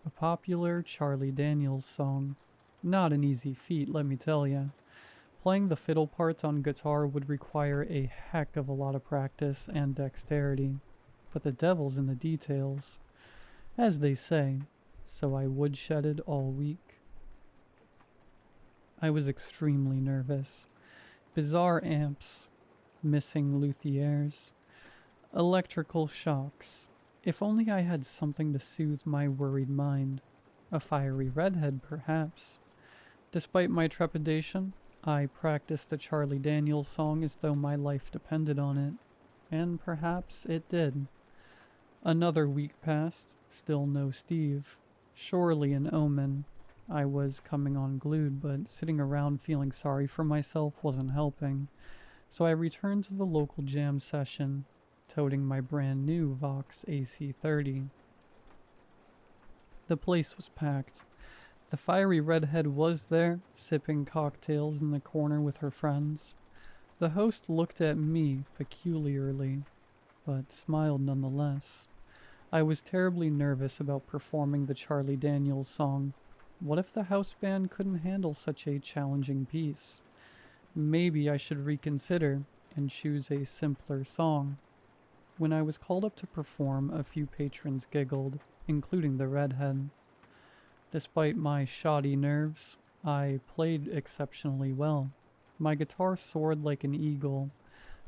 A popular Charlie Daniels song. Not an easy feat, let me tell ya. Playing the fiddle parts on guitar would require a heck of a lot of practice and dexterity. But the devil's in the details, as they say, so I woodshedded all week. I was extremely nervous. Bizarre amps, missing luthiers, electrical shocks. If only I had something to soothe my worried mind. A fiery redhead, perhaps. Despite my trepidation, I practiced the Charlie Daniels song as though my life depended on it, and perhaps it did. Another week passed, still no Steve. Surely an omen. I was coming unglued, but sitting around feeling sorry for myself wasn't helping, so I returned to the local jam session, toting my brand new Vox AC30. The place was packed. The fiery redhead was there, sipping cocktails in the corner with her friends. The host looked at me peculiarly, but smiled nonetheless. I was terribly nervous about performing the Charlie Daniels song. What if the house band couldn't handle such a challenging piece? Maybe I should reconsider and choose a simpler song. When I was called up to perform, a few patrons giggled, including the redhead. Despite my shoddy nerves, I played exceptionally well. My guitar soared like an eagle.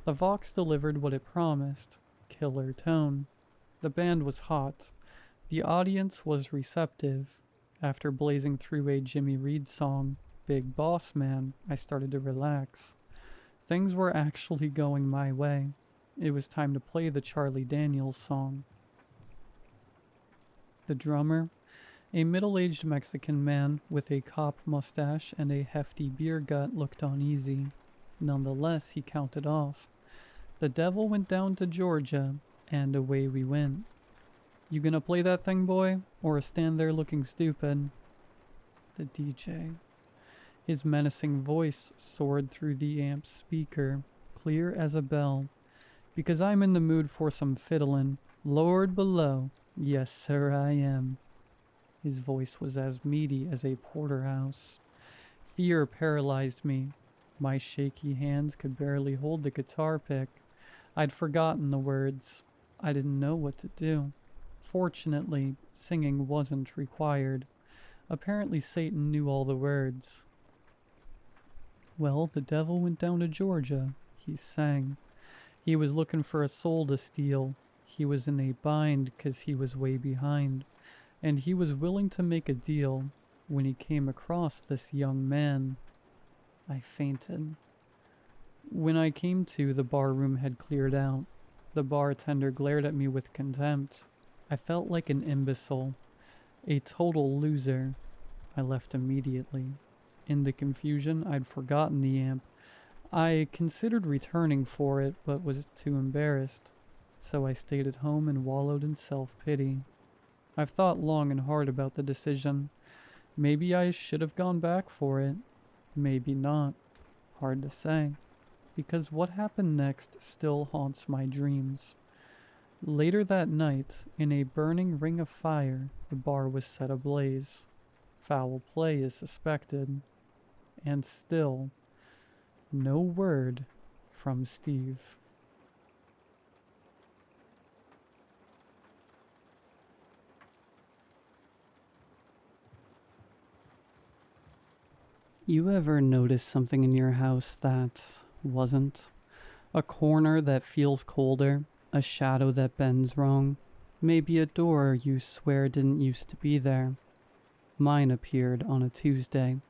The Vox delivered what it promised, killer tone. The band was hot. The audience was receptive. After blazing through a Jimmy Reed song, Big Boss Man, I started to relax. Things were actually going my way. It was time to play the Charlie Daniels song. The drummer, a middle-aged Mexican man with a cop mustache and a hefty beer gut, looked uneasy. Nonetheless, he counted off. The devil went down to Georgia, and away we went. You gonna play that thing, boy, or stand there looking stupid? The DJ. His menacing voice soared through the amp speaker, clear as a bell. Because I'm in the mood for some fiddlin', Lord below, yes sir I am. His voice was as meaty as a porterhouse. Fear paralyzed me. My shaky hands could barely hold the guitar pick. I'd forgotten the words. I didn't know what to do. Fortunately, singing wasn't required. Apparently Satan knew all the words. Well, the devil went down to Georgia, he sang. He was looking for a soul to steal. He was in a bind 'cause he was way behind. And he was willing to make a deal when he came across this young man. I fainted. When I came to, the bar room had cleared out. The bartender glared at me with contempt. I felt like an imbecile, a total loser. I left immediately. In the confusion, I'd forgotten the amp. I considered returning for it, but was too embarrassed. So I stayed at home and wallowed in self-pity. I've thought long and hard about the decision. Maybe I should have gone back for it. Maybe not. Hard to say. Because what happened next still haunts my dreams. Later that night, in a burning ring of fire, the bar was set ablaze. Foul play is suspected. And still, no word from Steve. You ever notice something in your house that wasn't? A corner that feels colder, a shadow that bends wrong, maybe a door you swear didn't used to be there. Mine appeared on a Tuesday.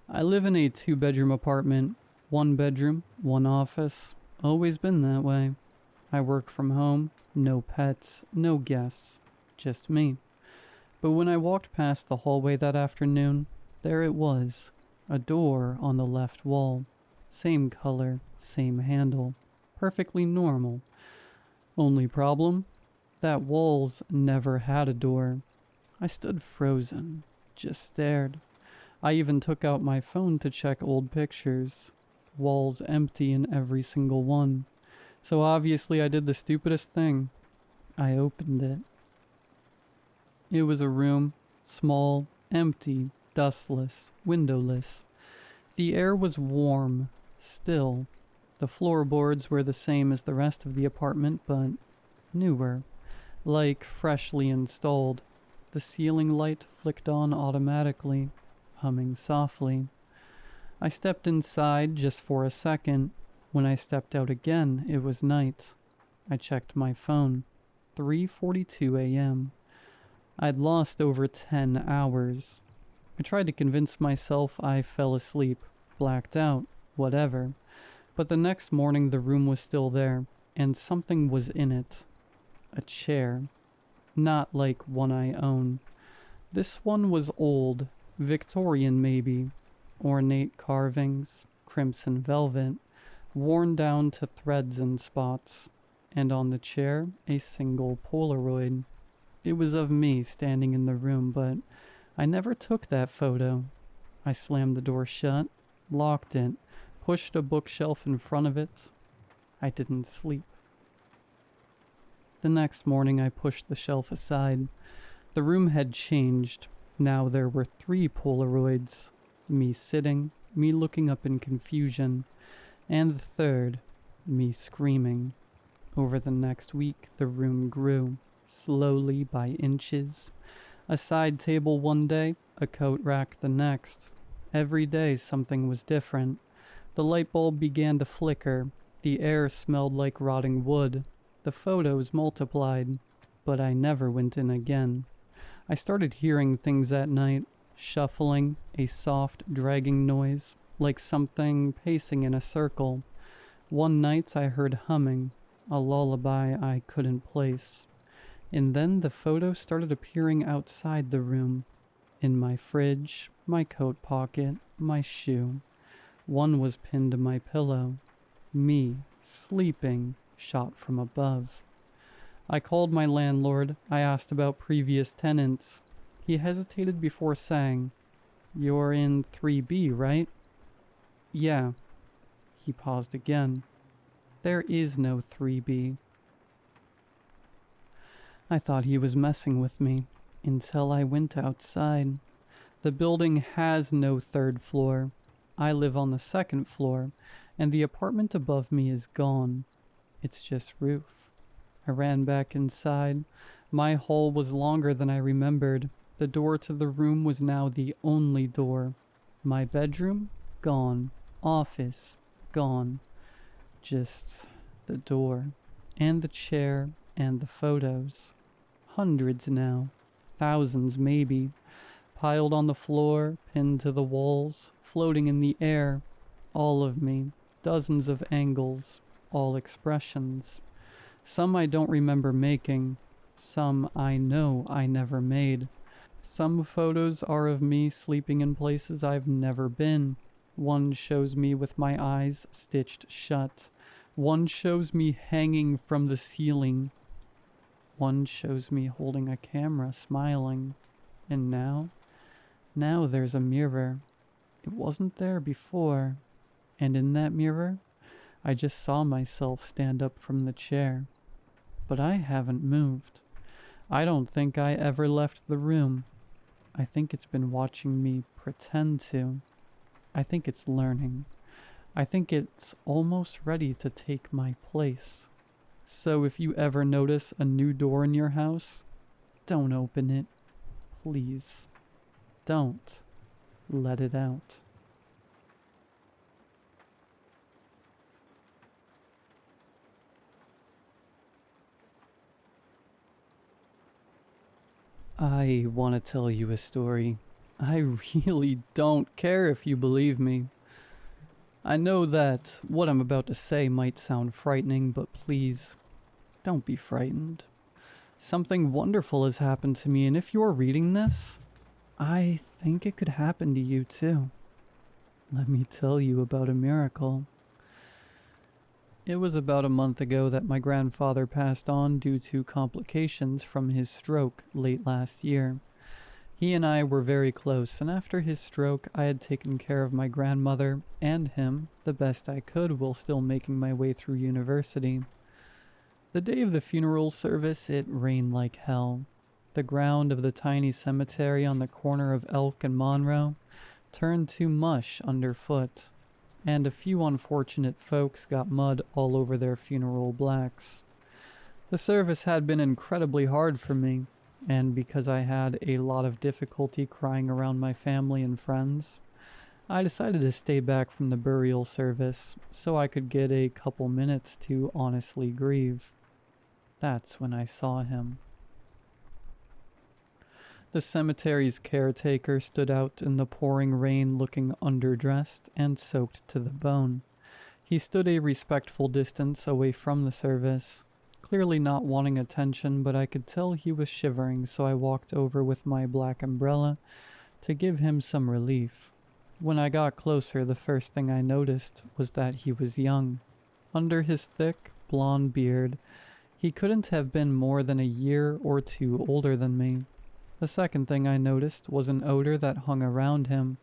I live in a 2-bedroom apartment, 1 bedroom, 1 office, always been that way. I work from home, no pets, no guests, just me. But when I walked past the hallway that afternoon, there it was. A door on the left wall. Same color, same handle. Perfectly normal. Only problem? That wall's never had a door. I stood frozen, just stared. I even took out my phone to check old pictures. Walls empty in every single one. So obviously I did the stupidest thing. I opened it. It was a room, small, empty, dustless, windowless. The air was warm, still. The floorboards were the same as the rest of the apartment, but newer, like freshly installed. The ceiling light flicked on automatically, humming softly. I stepped inside just for a second. When I stepped out again, it was night. I checked my phone. 3:42 a.m. I'd lost over 10 hours. I tried to convince myself I fell asleep, blacked out, whatever. But the next morning the room was still there, and something was in it. A chair. Not like one I own. This one was old, Victorian maybe. Ornate carvings, crimson velvet, worn down to threads and spots. And on the chair, a single Polaroid. It was of me standing in the room, but I never took that photo. I slammed the door shut, locked it, pushed a bookshelf in front of it. I didn't sleep. The next morning I pushed the shelf aside. The room had changed. Now there were 3 Polaroids. Me sitting, me looking up in confusion, and the third, me screaming. Over the next week the room grew, slowly by inches. A side table one day, a coat rack the next. Every day something was different. The light bulb began to flicker. The air smelled like rotting wood. The photos multiplied, but I never went in again. I started hearing things that night, shuffling, a soft, dragging noise, like something pacing in a circle. One night I heard humming, a lullaby I couldn't place. And then the photos started appearing outside the room, in my fridge, my coat pocket, my shoe. One was pinned to my pillow. Me, sleeping, shot from above. I called my landlord. I asked about previous tenants. He hesitated before saying, "You're in 3B, right?" "Yeah." He paused again. "There is no 3B. I thought he was messing with me until I went outside. The building has no third floor. I live on the second floor, and the apartment above me is gone. It's just roof. I ran back inside. My hall was longer than I remembered. The door to the room was now the only door. My bedroom? Gone. Office? Gone. Just the door, and the chair, and the photos. Hundreds now. Thousands, maybe. Piled on the floor, pinned to the walls, floating in the air. All of me. Dozens of angles. All expressions. Some I don't remember making. Some I know I never made. Some photos are of me sleeping in places I've never been. One shows me with my eyes stitched shut. One shows me hanging from the ceiling. One shows me holding a camera, smiling. And now there's a mirror. It wasn't there before. And in that mirror, I just saw myself stand up from the chair. But I haven't moved. I don't think I ever left the room. I think it's been watching me pretend to. I think it's learning. I think it's almost ready to take my place. So if you ever notice a new door in your house, don't open it. Please. Don't let it out. I want to tell you a story. I really don't care if you believe me. I know that what I'm about to say might sound frightening, but please, don't be frightened. Something wonderful has happened to me, and if you're reading this, I think it could happen to you too. Let me tell you about a miracle. It was about a month ago that my grandfather passed on due to complications from his stroke late last year. He and I were very close, and after his stroke, I had taken care of my grandmother and him the best I could while still making my way through university. The day of the funeral service, it rained like hell. The ground of the tiny cemetery on the corner of Elk and Monroe turned to mush underfoot, and a few unfortunate folks got mud all over their funeral blacks. The service had been incredibly hard for me, and because I had a lot of difficulty crying around my family and friends, I decided to stay back from the burial service so I could get a couple minutes to honestly grieve. That's when I saw him. The cemetery's caretaker stood out in the pouring rain looking underdressed and soaked to the bone. He stood a respectful distance away from the service, clearly not wanting attention, but I could tell he was shivering, so I walked over with my black umbrella to give him some relief. When I got closer, the first thing I noticed was that he was young. Under his thick, blonde beard, he couldn't have been more than a year or two older than me. The second thing I noticed was an odor that hung around him,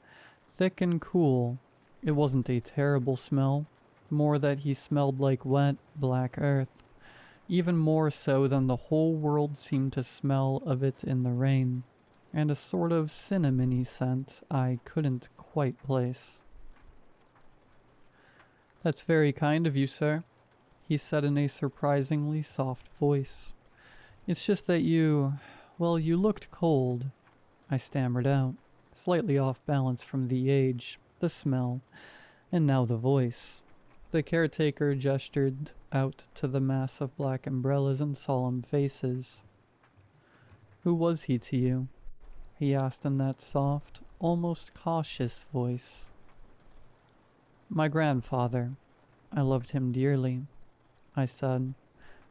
thick and cool. It wasn't a terrible smell, more that he smelled like wet, black earth, even more so than the whole world seemed to smell of it in the rain, and a sort of cinnamony scent I couldn't quite place. "That's very kind of you, sir," he said in a surprisingly soft voice. "It's just that you looked cold," I stammered out, slightly off balance from the age, the smell, and now the voice. The caretaker gestured out to the mass of black umbrellas and solemn faces. "Who was he to you?" he asked in that soft, almost cautious voice. "My grandfather. I loved him dearly," I said,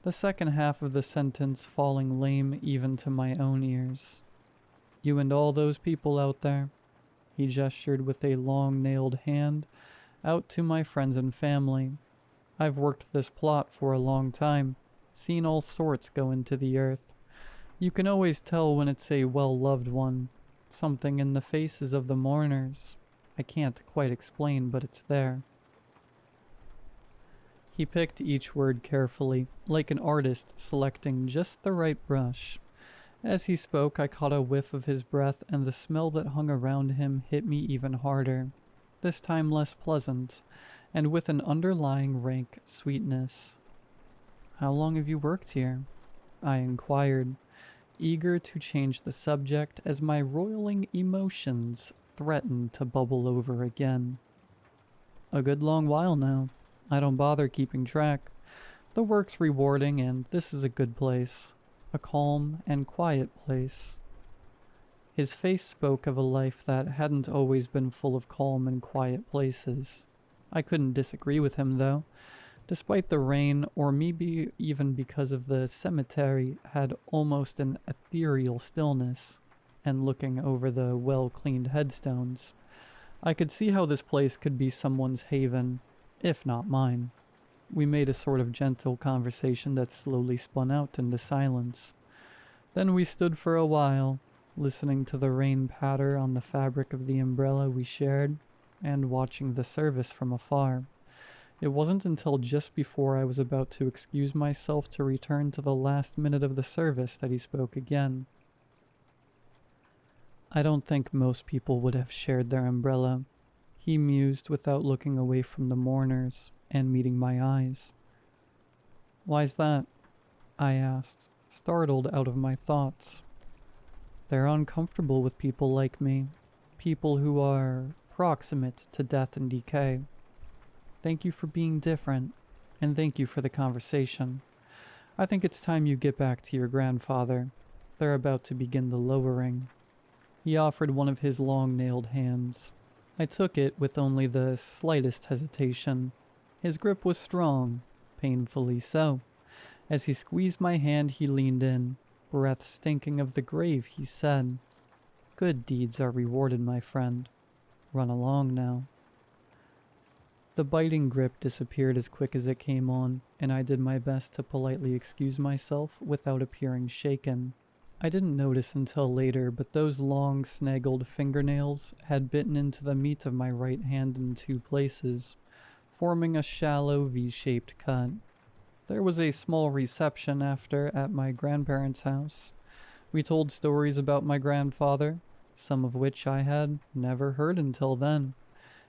the second half of the sentence falling lame even to my own ears. "You and all those people out there," he gestured with a long-nailed hand out to my friends and family. "I've worked this plot for a long time, seen all sorts go into the earth. You can always tell when it's a well-loved one. Something in the faces of the mourners. I can't quite explain, but it's there." He picked each word carefully, like an artist selecting just the right brush. As he spoke, I caught a whiff of his breath, and the smell that hung around him hit me even harder, this time less pleasant, and with an underlying rank sweetness. "How long have you worked here?" I inquired, eager to change the subject as my roiling emotions threatened to bubble over again. "A good long while now. I don't bother keeping track. The work's rewarding, and this is a good place. A calm and quiet place." His face spoke of a life that hadn't always been full of calm and quiet places. I couldn't disagree with him, though. Despite the rain, or maybe even because of the cemetery had almost an ethereal stillness, and looking over the well-cleaned headstones, I could see how this place could be someone's haven, if not mine. We made a sort of gentle conversation that slowly spun out into silence. Then we stood for a while, listening to the rain patter on the fabric of the umbrella we shared, and watching the service from afar. It wasn't until just before I was about to excuse myself to return to the last minute of the service that he spoke again. "I don't think most people would have shared their umbrella," he mused without looking away from the mourners and meeting my eyes. "Why's that?" I asked, startled out of my thoughts. "They're uncomfortable with people like me, people who are proximate to death and decay. Thank you for being different, and thank you for the conversation. I think it's time you get back to your grandfather. They're about to begin the lowering." He offered one of his long-nailed hands. I took it with only the slightest hesitation. His grip was strong, painfully so. As he squeezed my hand, he leaned in, breath stinking of the grave, he said, "Good deeds are rewarded, my friend. Run along now." The biting grip disappeared as quick as it came on, and I did my best to politely excuse myself without appearing shaken. I didn't notice until later, but those long, snaggled fingernails had bitten into the meat of my right hand in 2 places, forming a shallow V-shaped cut. There was a small reception after at my grandparents' house. We told stories about my grandfather, some of which I had never heard until then.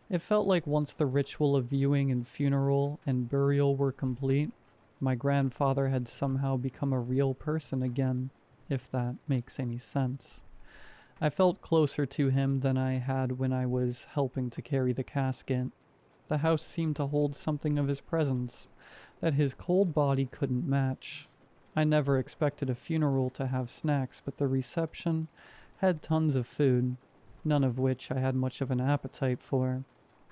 It felt like once the ritual of viewing and funeral and burial were complete, my grandfather had somehow become a real person again, if that makes any sense. I felt closer to him than I had when I was helping to carry the casket. The house seemed to hold something of his presence that his cold body couldn't match. I never expected a funeral to have snacks, but the reception had tons of food, none of which I had much of an appetite for.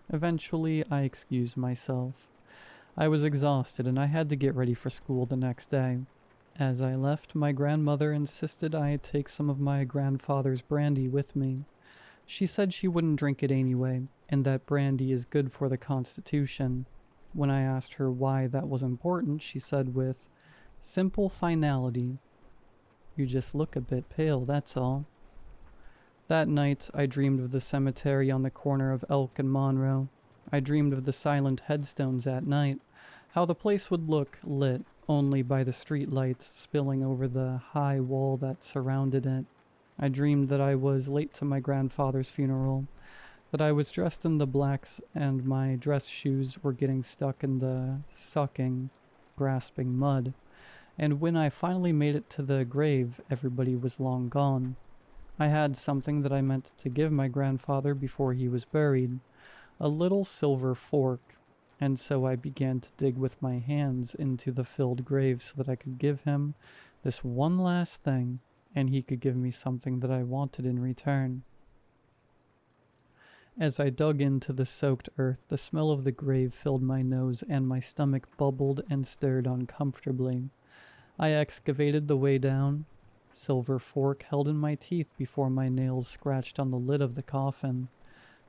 Eventually, I excused myself. I was exhausted and I had to get ready for school the next day. As I left, my grandmother insisted I take some of my grandfather's brandy with me. She said she wouldn't drink it anyway, and that brandy is good for the constitution. When I asked her why that was important, she said with simple finality, "You just look a bit pale, that's all." That night, I dreamed of the cemetery on the corner of Elk and Monroe. I dreamed of the silent headstones at night, how the place would look lit only by the street lights spilling over the high wall that surrounded it. I dreamed that I was late to my grandfather's funeral, that I was dressed in the blacks and my dress shoes were getting stuck in the sucking, grasping mud, and when I finally made it to the grave, everybody was long gone. I had something that I meant to give my grandfather before he was buried, a little silver fork. and so I began to dig with my hands into the filled grave so that I could give him this one last thing, and he could give me something that I wanted in return. As I dug into the soaked earth, the smell of the grave filled my nose and my stomach bubbled and stirred uncomfortably. I excavated the way down, silver fork held in my teeth before my nails scratched on the lid of the coffin.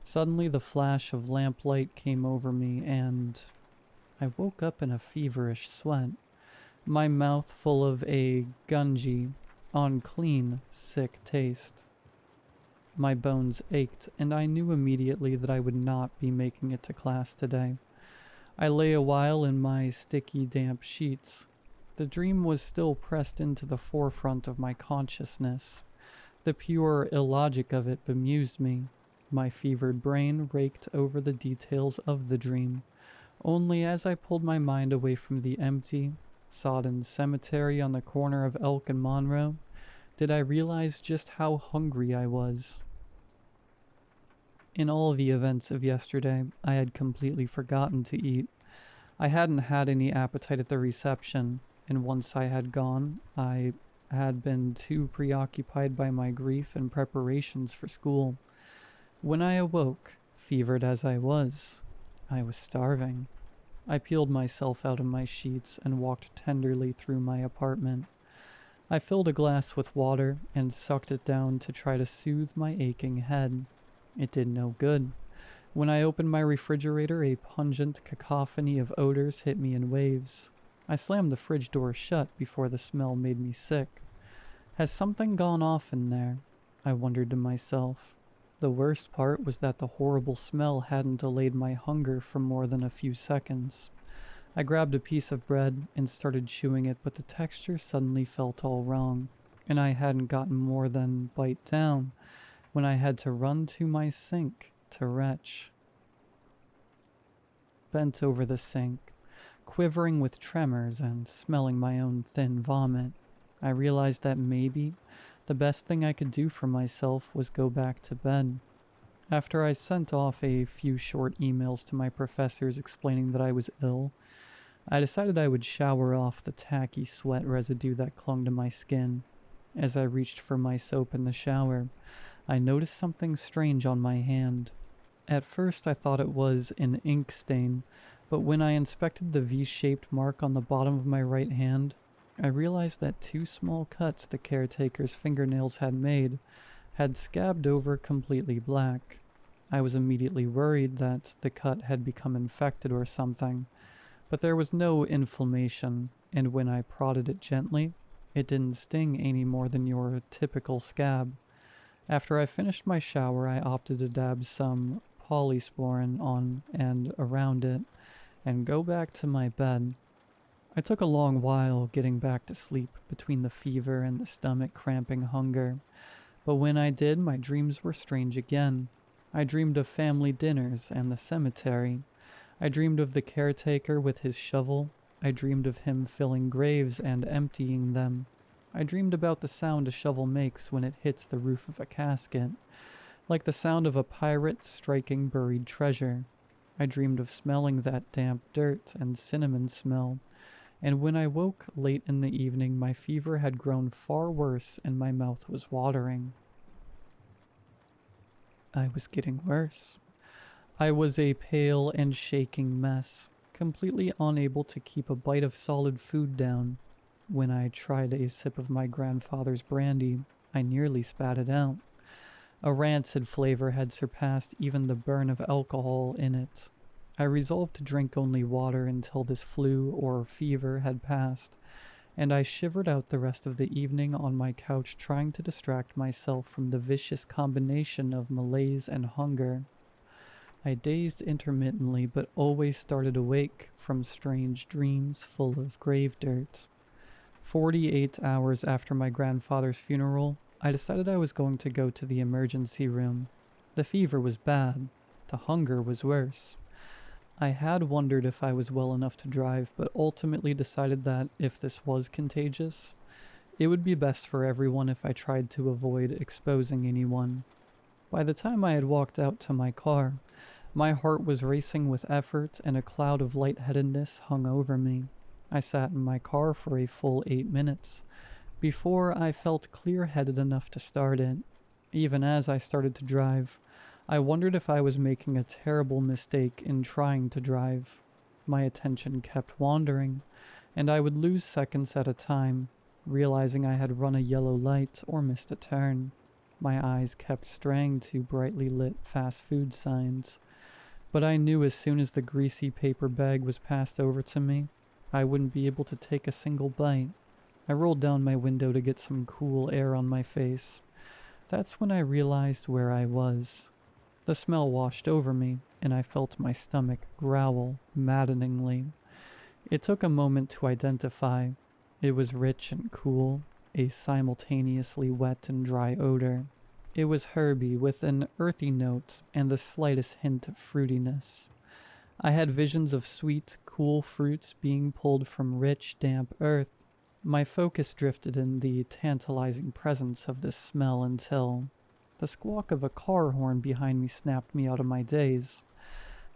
Suddenly the flash of lamplight came over me, and I woke up in a feverish sweat, my mouth full of a gungy, unclean, sick taste. My bones ached, and I knew immediately that I would not be making it to class today. I lay a while in my sticky, damp sheets. The dream was still pressed into the forefront of my consciousness. The pure illogic of it bemused me. My fevered brain raked over the details of the dream. Only as I pulled my mind away from the empty, sodden cemetery on the corner of Elk and Monroe, did I realize just how hungry I was. In all the events of yesterday, I had completely forgotten to eat. I hadn't had any appetite at the reception, and once I had gone, I had been too preoccupied by my grief and preparations for school. When I awoke, fevered as I was starving. I peeled myself out of my sheets and walked tenderly through my apartment. I filled a glass with water and sucked it down to try to soothe my aching head. It did no good. When I opened my refrigerator, a pungent cacophony of odors hit me in waves. I slammed the fridge door shut before the smell made me sick. Has something gone off in there? I wondered to myself. The worst part was that the horrible smell hadn't allayed my hunger for more than a few seconds. I grabbed a piece of bread and started chewing it, but the texture suddenly felt all wrong, and I hadn't gotten more than bite down when I had to run to my sink to retch. Bent over the sink, quivering with tremors and smelling my own thin vomit, I realized that maybe the best thing I could do for myself was go back to bed. After I sent off a few short emails to my professors explaining that I was ill, I decided I would shower off the tacky sweat residue that clung to my skin. As I reached for my soap in the shower, I noticed something strange on my hand. At first I thought it was an ink stain, but when I inspected the V-shaped mark on the bottom of my right hand, I realized that two small cuts the caretaker's fingernails had made had scabbed over completely black. I was immediately worried that the cut had become infected or something, but there was no inflammation, and when I prodded it gently, it didn't sting any more than your typical scab. After I finished my shower, I opted to dab some polysporin on and around it and go back to my bed. I took a long while getting back to sleep between the fever and the stomach cramping hunger, but when I did, my dreams were strange again. I dreamed of family dinners and the cemetery. I dreamed of the caretaker with his shovel. I dreamed of him filling graves and emptying them. I dreamed about the sound a shovel makes when it hits the roof of a casket, like the sound of a pirate striking buried treasure. I dreamed of smelling that damp dirt and cinnamon smell, and when I woke late in the evening, my fever had grown far worse and my mouth was watering. I was getting worse. I was a pale and shaking mess, completely unable to keep a bite of solid food down. When I tried a sip of my grandfather's brandy, I nearly spat it out. A rancid flavor had surpassed even the burn of alcohol in it. I resolved to drink only water until this flu or fever had passed, and I shivered out the rest of the evening on my couch trying to distract myself from the vicious combination of malaise and hunger. I dazed intermittently but always started awake from strange dreams full of grave dirt. 48 hours after my grandfather's funeral, I decided I was going to go to the emergency room. The fever was bad. The hunger was worse. I had wondered if I was well enough to drive, but ultimately decided that if this was contagious, it would be best for everyone if I tried to avoid exposing anyone. By the time I had walked out to my car, My heart was racing with effort, and a cloud of lightheadedness hung over me. I sat in my car for a full 8 minutes before I felt clear-headed enough to start it. Even as I started to drive, I wondered if I was making a terrible mistake in trying to drive. My attention kept wandering, and I would lose seconds at a time, realizing I had run a yellow light or missed a turn. My eyes kept straying to brightly lit fast food signs, but I knew as soon as the greasy paper bag was passed over to me, I wouldn't be able to take a single bite. I rolled down my window to get some cool air on my face. That's when I realized where I was. The smell washed over me, and I felt my stomach growl maddeningly. It took a moment to identify. It was rich and cool, a simultaneously wet and dry odor. It was herby with an earthy note and the slightest hint of fruitiness. I had visions of sweet, cool fruits being pulled from rich, damp earth. My focus drifted in the tantalizing presence of this smell until the squawk of a car horn behind me snapped me out of my daze.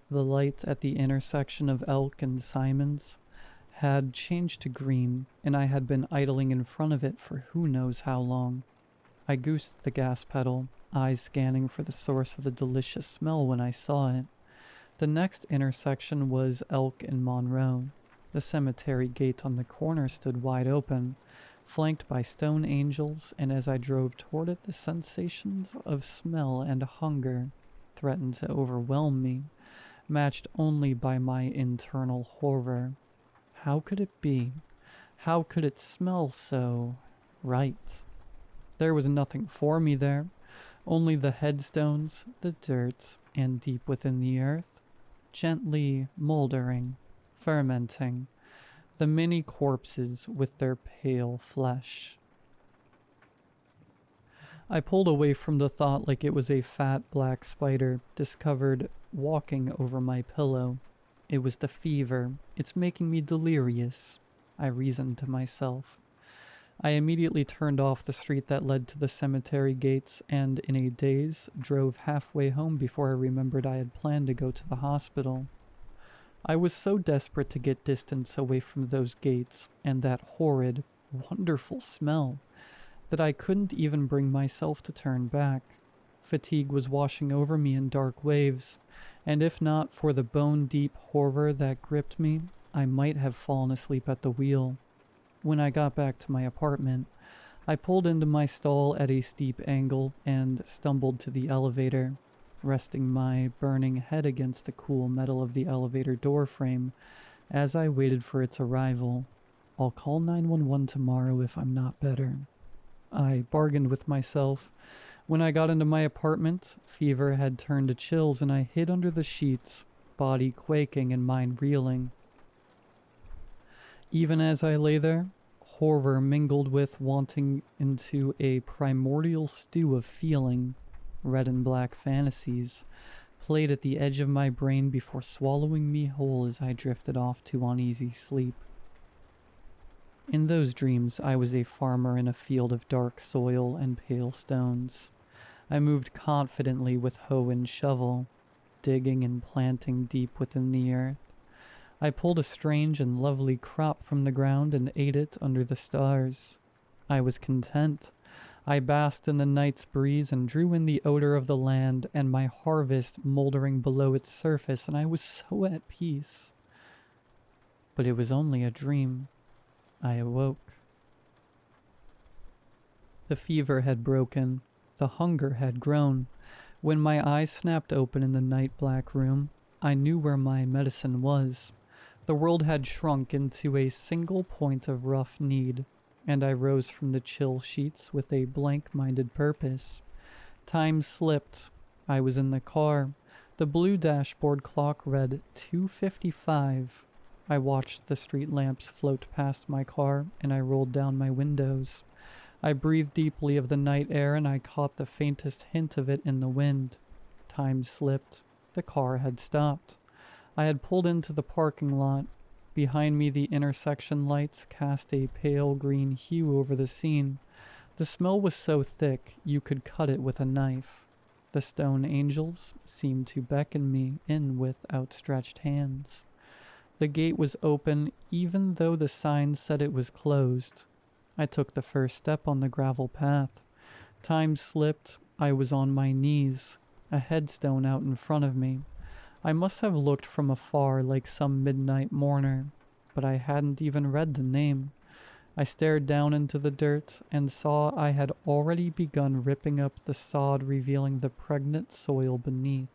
The light at the intersection of Elk and Simons had changed to green, and I had been idling in front of it for who knows how long. I goosed the gas pedal, eyes scanning for the source of the delicious smell when I saw it. The next intersection was Elk and Monroe. The cemetery gate on the corner stood wide open, flanked by stone angels, and as I drove toward it, the sensations of smell and hunger threatened to overwhelm me, matched only by my internal horror. How could it be? How could it smell so right? There was nothing for me there, only the headstones, the dirt, and deep within the earth, gently moldering, fermenting, the many corpses with their pale flesh. I pulled away from the thought like it was a fat black spider discovered walking over my pillow. It was the fever. It's making me delirious, I reasoned to myself. I immediately turned off the street that led to the cemetery gates and, in a daze, drove halfway home before I remembered I had planned to go to the hospital. I was so desperate to get distance away from those gates and that horrid, wonderful smell that I couldn't even bring myself to turn back. Fatigue was washing over me in dark waves, and if not for the bone-deep horror that gripped me, I might have fallen asleep at the wheel. When I got back to my apartment, I pulled into my stall at a steep angle and stumbled to the elevator, resting my burning head against the cool metal of the elevator door frame as I waited for its arrival. I'll call 911 tomorrow if I'm not better, I bargained with myself. When I got into my apartment, fever had turned to chills and I hid under the sheets, body quaking and mind reeling. Even as I lay there, horror mingled with wanting into a primordial stew of feeling. Red and black fantasies played at the edge of my brain before swallowing me whole as I drifted off to uneasy sleep. In those dreams, I was a farmer in a field of dark soil and pale stones. I moved confidently with hoe and shovel, digging and planting deep within the earth. I pulled a strange and lovely crop from the ground and ate it under the stars. I was content. I basked in the night's breeze and drew in the odor of the land and my harvest moldering below its surface, and I was so at peace. But it was only a dream. I awoke. The fever had broken. The hunger had grown. When my eyes snapped open in the night-black room, I knew where my medicine was. The world had shrunk into a single point of rough need, and I rose from the chill sheets with a blank-minded purpose. Time slipped. I was in the car. The blue dashboard clock read 2:55. I watched the street lamps float past my car, and I rolled down my windows. I breathed deeply of the night air, and I caught the faintest hint of it in the wind. Time slipped. The car had stopped. I had pulled into the parking lot. Behind me, the intersection lights cast a pale green hue over the scene. The smell was so thick you could cut it with a knife. The stone angels seemed to beckon me in with outstretched hands. The gate was open even though the sign said it was closed. I took the first step on the gravel path. Time slipped. I was on my knees, a headstone out in front of me. I must have looked from afar like some midnight mourner, but I hadn't even read the name. I stared down into the dirt and saw I had already begun ripping up the sod, revealing the pregnant soil beneath.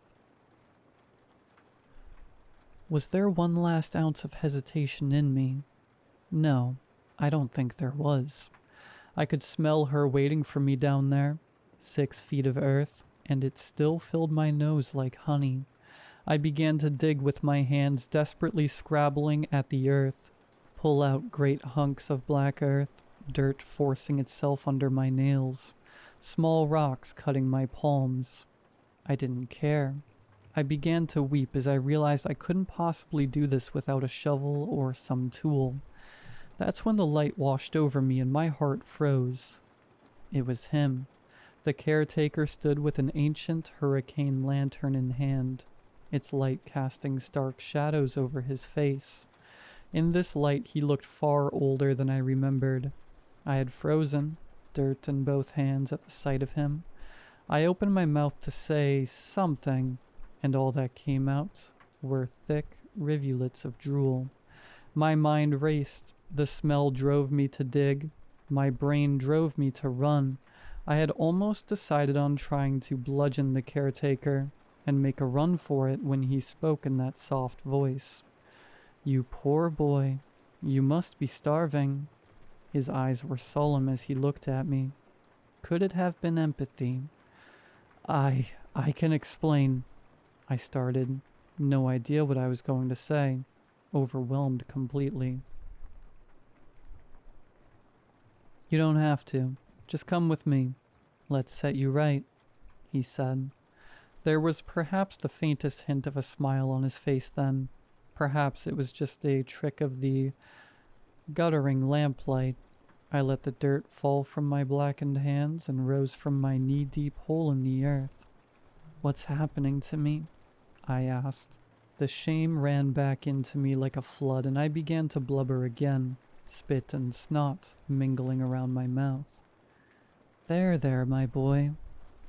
Was there one last ounce of hesitation in me? No, I don't think there was. I could smell her waiting for me down there, 6 feet of earth, and it still filled my nose like honey. I began to dig with my hands, desperately scrabbling at the earth, pull out great hunks of black earth, dirt forcing itself under my nails, small rocks cutting my palms. I didn't care. I began to weep as I realized I couldn't possibly do this without a shovel or some tool. That's when the light washed over me and my heart froze. It was him. The caretaker stood with an ancient hurricane lantern in hand, its light casting stark shadows over his face. In this light he looked far older than I remembered. I had frozen, dirt in both hands at the sight of him. I opened my mouth to say something, and all that came out were thick rivulets of drool. My mind raced. The smell drove me to dig. My brain drove me to run. I had almost decided on trying to bludgeon the caretaker and make a run for it when he spoke in that soft voice. "You poor boy, you must be starving." His eyes were solemn as he looked at me. Could it have been empathy? I can explain," I started, no idea what I was going to say, overwhelmed completely. "You don't have to. Just come with me. Let's set you right," he said. There was perhaps the faintest hint of a smile on his face then. Perhaps it was just a trick of the guttering lamplight. I let the dirt fall from my blackened hands and rose from my knee-deep hole in the earth. "What's happening to me?" I asked. The shame ran back into me like a flood, and I began to blubber again, spit and snot mingling around my mouth. There, my boy."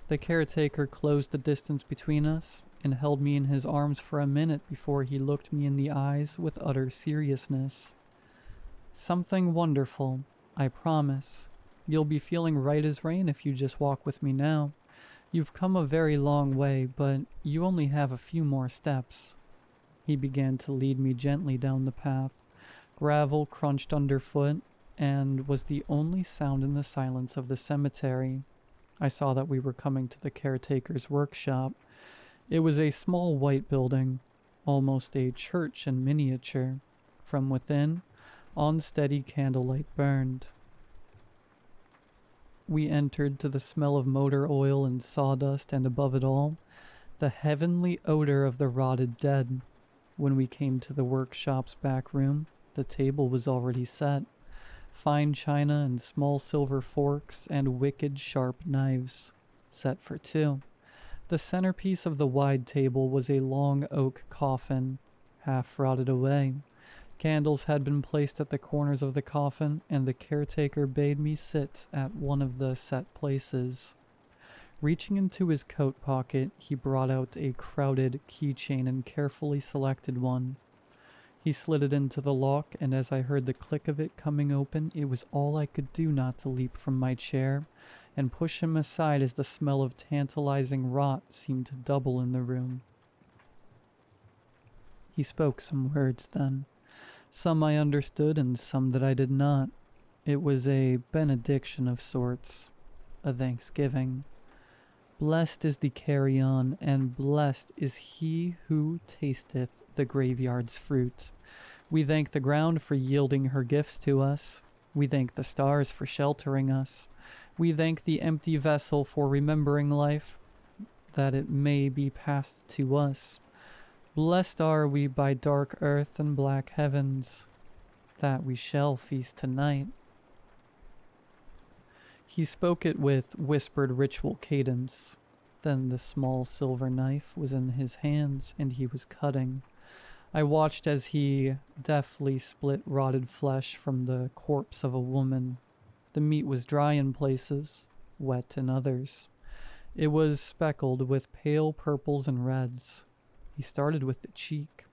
The caretaker closed the distance between us and held me in his arms for a minute before he looked me in the eyes with utter seriousness. "Something wonderful, I promise. You'll be feeling right as rain if you just walk with me now. You've come a very long way, but you only have a few more steps." He began to lead me gently down the path. Gravel crunched underfoot and was the only sound in the silence of the cemetery. I saw that we were coming to the caretaker's workshop. It was a small white building, almost a church in miniature. From within, unsteady candlelight burned. We entered to the smell of motor oil and sawdust, and above it all, the heavenly odor of the rotted dead. When we came to the workshop's back room, the table was already set. Fine china and small silver forks and wicked sharp knives, set for 2. The centerpiece of the wide table was a long oak coffin, half rotted away. Candles had been placed at the corners of the coffin, and the caretaker bade me sit at one of the set places. Reaching into his coat pocket, he brought out a crowded keychain and carefully selected one. He slid it into the lock, and as I heard the click of it coming open, it was all I could do not to leap from my chair and push him aside as the smell of tantalizing rot seemed to double in the room. He spoke some words then. Some I understood and some that I did not. It was a benediction of sorts, a thanksgiving. "Blessed is the carrion, and blessed is he who tasteth the graveyard's fruit. We thank the ground for yielding her gifts to us. We thank the stars for sheltering us. We thank the empty vessel for remembering life, that it may be passed to us. Blessed are we by dark earth and black heavens, that we shall feast tonight." He spoke it with whispered ritual cadence. Then the small silver knife was in his hands and he was cutting. I watched as he deftly split rotted flesh from the corpse of a woman. The meat was dry in places, wet in others. It was speckled with pale purples and reds. He started with the cheek.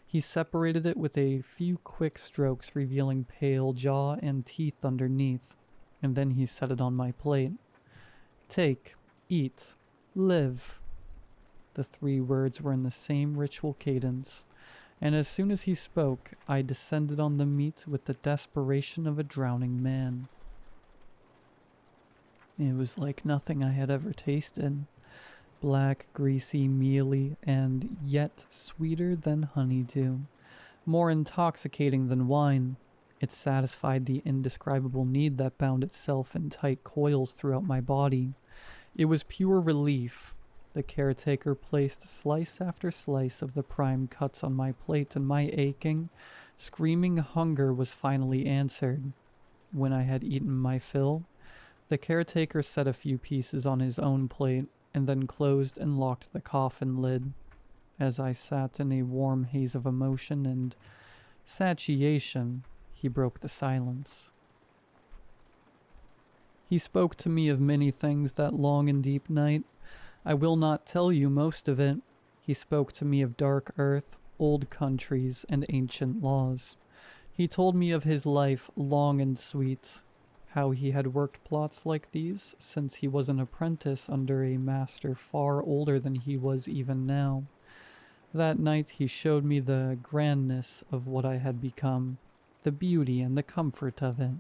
He separated it with a few quick strokes, revealing pale jaw and teeth underneath, and then he set it on my plate. Take, eat, live. The 3 words were in the same ritual cadence, and as soon as he spoke, I descended on the meat with the desperation of a drowning man. It was like nothing I had ever tasted. Black, greasy, mealy, and yet sweeter than honeydew. More intoxicating than wine. It satisfied the indescribable need that bound itself in tight coils throughout my body. It was pure relief. The caretaker placed slice after slice of the prime cuts on my plate, and my aching, screaming hunger was finally answered. When I had eaten my fill, the caretaker set a few pieces on his own plate, and then closed and locked the coffin lid. As I sat in a warm haze of emotion and satiation, he broke the silence. He spoke to me of many things that long and deep night. I will not tell you most of it. He spoke to me of dark earth, old countries, and ancient laws. He told me of his life long and sweet, how he had worked plots like these since he was an apprentice under a master far older than he was even now. That night he showed me the grandness of what I had become, the beauty and the comfort of it.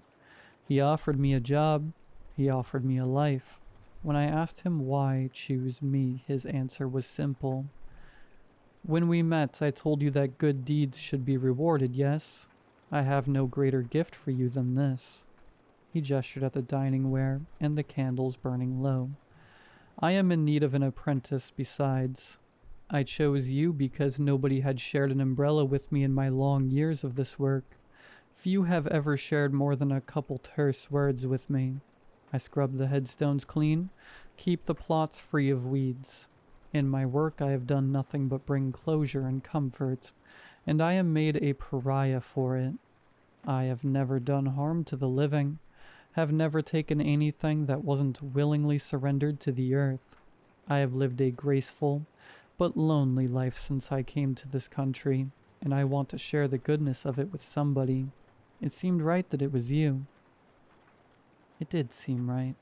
He offered me a job. He offered me a life. When I asked him why choose me, his answer was simple. When we met, I told you that good deeds should be rewarded, yes? I have no greater gift for you than this. He gestured at the dining ware and the candles burning low. I am in need of an apprentice besides. I chose you because nobody had shared an umbrella with me in my long years of this work. Few have ever shared more than a couple terse words with me. I scrub the headstones clean, keep the plots free of weeds. In my work I have done nothing but bring closure and comfort, and I am made a pariah for it. I have never done harm to the living, have never taken anything that wasn't willingly surrendered to the earth. I have lived a graceful but lonely life since I came to this country, and I want to share the goodness of it with somebody. It seemed right that it was you. It did seem right.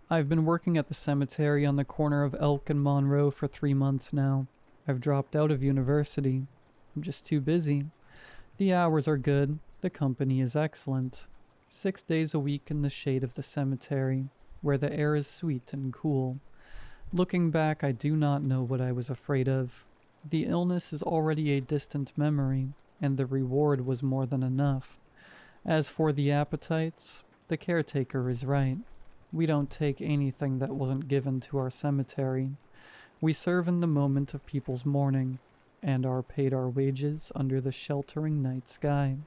I've been working at the cemetery on the corner of Elk and Monroe for 3 months now. I've dropped out of university. I'm just too busy. The hours are good. The company is excellent. 6 days a week in the shade of the cemetery, where the air is sweet and cool. Looking back, I do not know what I was afraid of. The illness is already a distant memory, and the reward was more than enough. As for the appetites, the caretaker is right. We don't take anything that wasn't given to our cemetery. We serve in the moment of people's mourning, and are paid our wages under the sheltering night sky.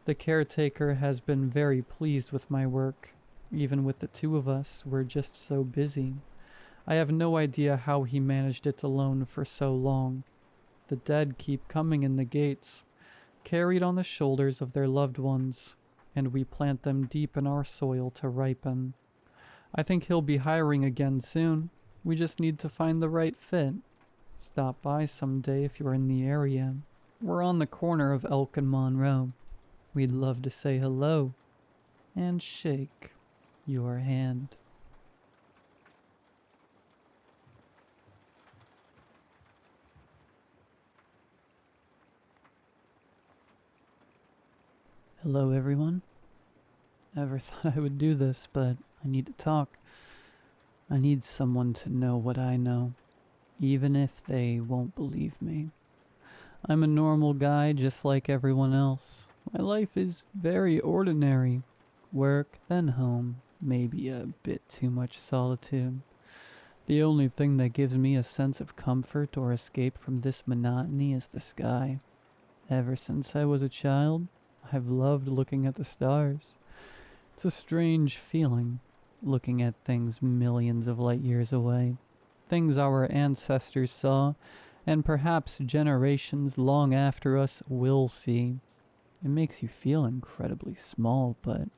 The caretaker has been very pleased with my work. Even with the 2 of us, we're just so busy. I have no idea how he managed it alone for so long. The dead keep coming in the gates, carried on the shoulders of their loved ones, and we plant them deep in our soil to ripen. I think he'll be hiring again soon. We just need to find the right fit. Stop by someday if you're in the area. We're on the corner of Elk and Monroe. We'd love to say hello and shake your hand. Hello, everyone. Never thought I would do this, but I need to talk. I need someone to know what I know, even if they won't believe me. I'm a normal guy just like everyone else. My life is very ordinary. Work, then home, maybe a bit too much solitude. The only thing that gives me a sense of comfort or escape from this monotony is the sky. Ever since I was a child, I've loved looking at the stars. It's a strange feeling. looking at things millions of light years away, things our ancestors saw, and perhaps generations long after us will see. It makes you feel incredibly small, but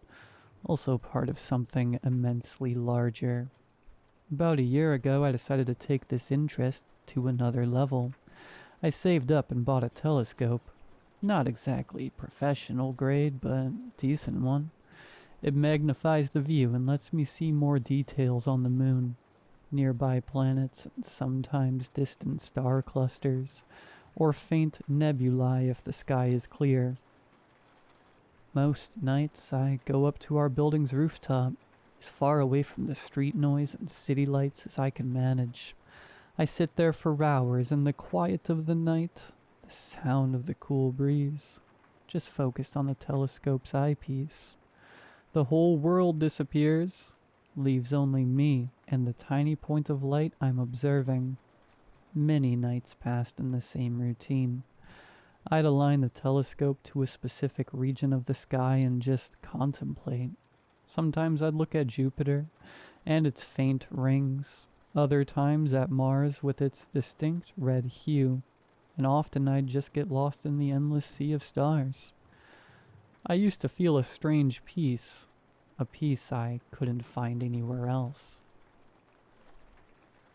also part of something immensely larger. About a year ago, I decided to take this interest to another level. I saved up and bought a telescope. Not exactly professional grade, but decent one. It magnifies the view and lets me see more details on the moon, nearby planets, and sometimes distant star clusters, or faint nebulae if the sky is clear. Most nights I go up to our building's rooftop, as far away from the street noise and city lights as I can manage. I sit there for hours in the quiet of the night, the sound of the cool breeze, just focused on the telescope's eyepiece. The whole world disappears, leaves only me and the tiny point of light I'm observing. Many nights passed in the same routine. I'd align the telescope to a specific region of the sky and just contemplate. Sometimes I'd look at Jupiter and its faint rings, other times at Mars with its distinct red hue, and often I'd just get lost in the endless sea of stars. I used to feel a strange peace, a peace I couldn't find anywhere else.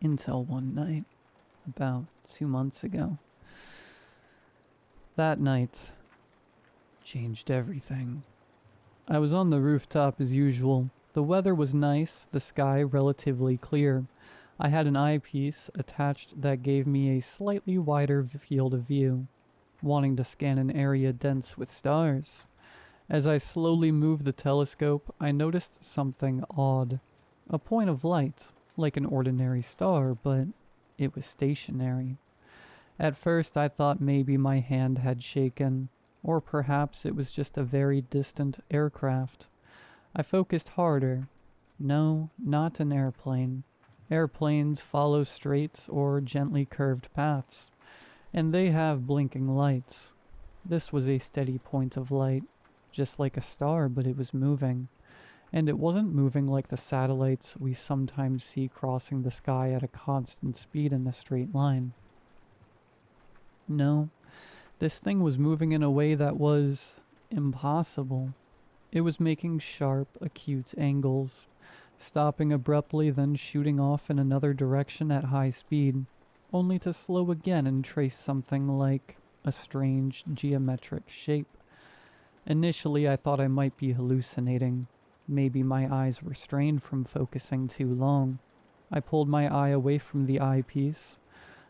Until one night, about 2 months ago. That night changed everything. I was on the rooftop as usual. The weather was nice, the sky relatively clear. I had an eyepiece attached that gave me a slightly wider field of view, wanting to scan an area dense with stars. As I slowly moved the telescope, I noticed something odd. A point of light, like an ordinary star, but it was stationary. At first I thought maybe my hand had shaken, or perhaps it was just a very distant aircraft. I focused harder. No, not an airplane. Airplanes follow straight or gently curved paths, and they have blinking lights. This was a steady point of light, just like a star, but it was moving. And it wasn't moving like the satellites we sometimes see crossing the sky at a constant speed in a straight line. No, this thing was moving in a way that was impossible. It was making sharp, acute angles, stopping abruptly, then shooting off in another direction at high speed, only to slow again and trace something like a strange geometric shape. Initially, I thought I might be hallucinating. Maybe my eyes were strained from focusing too long. I pulled my eye away from the eyepiece,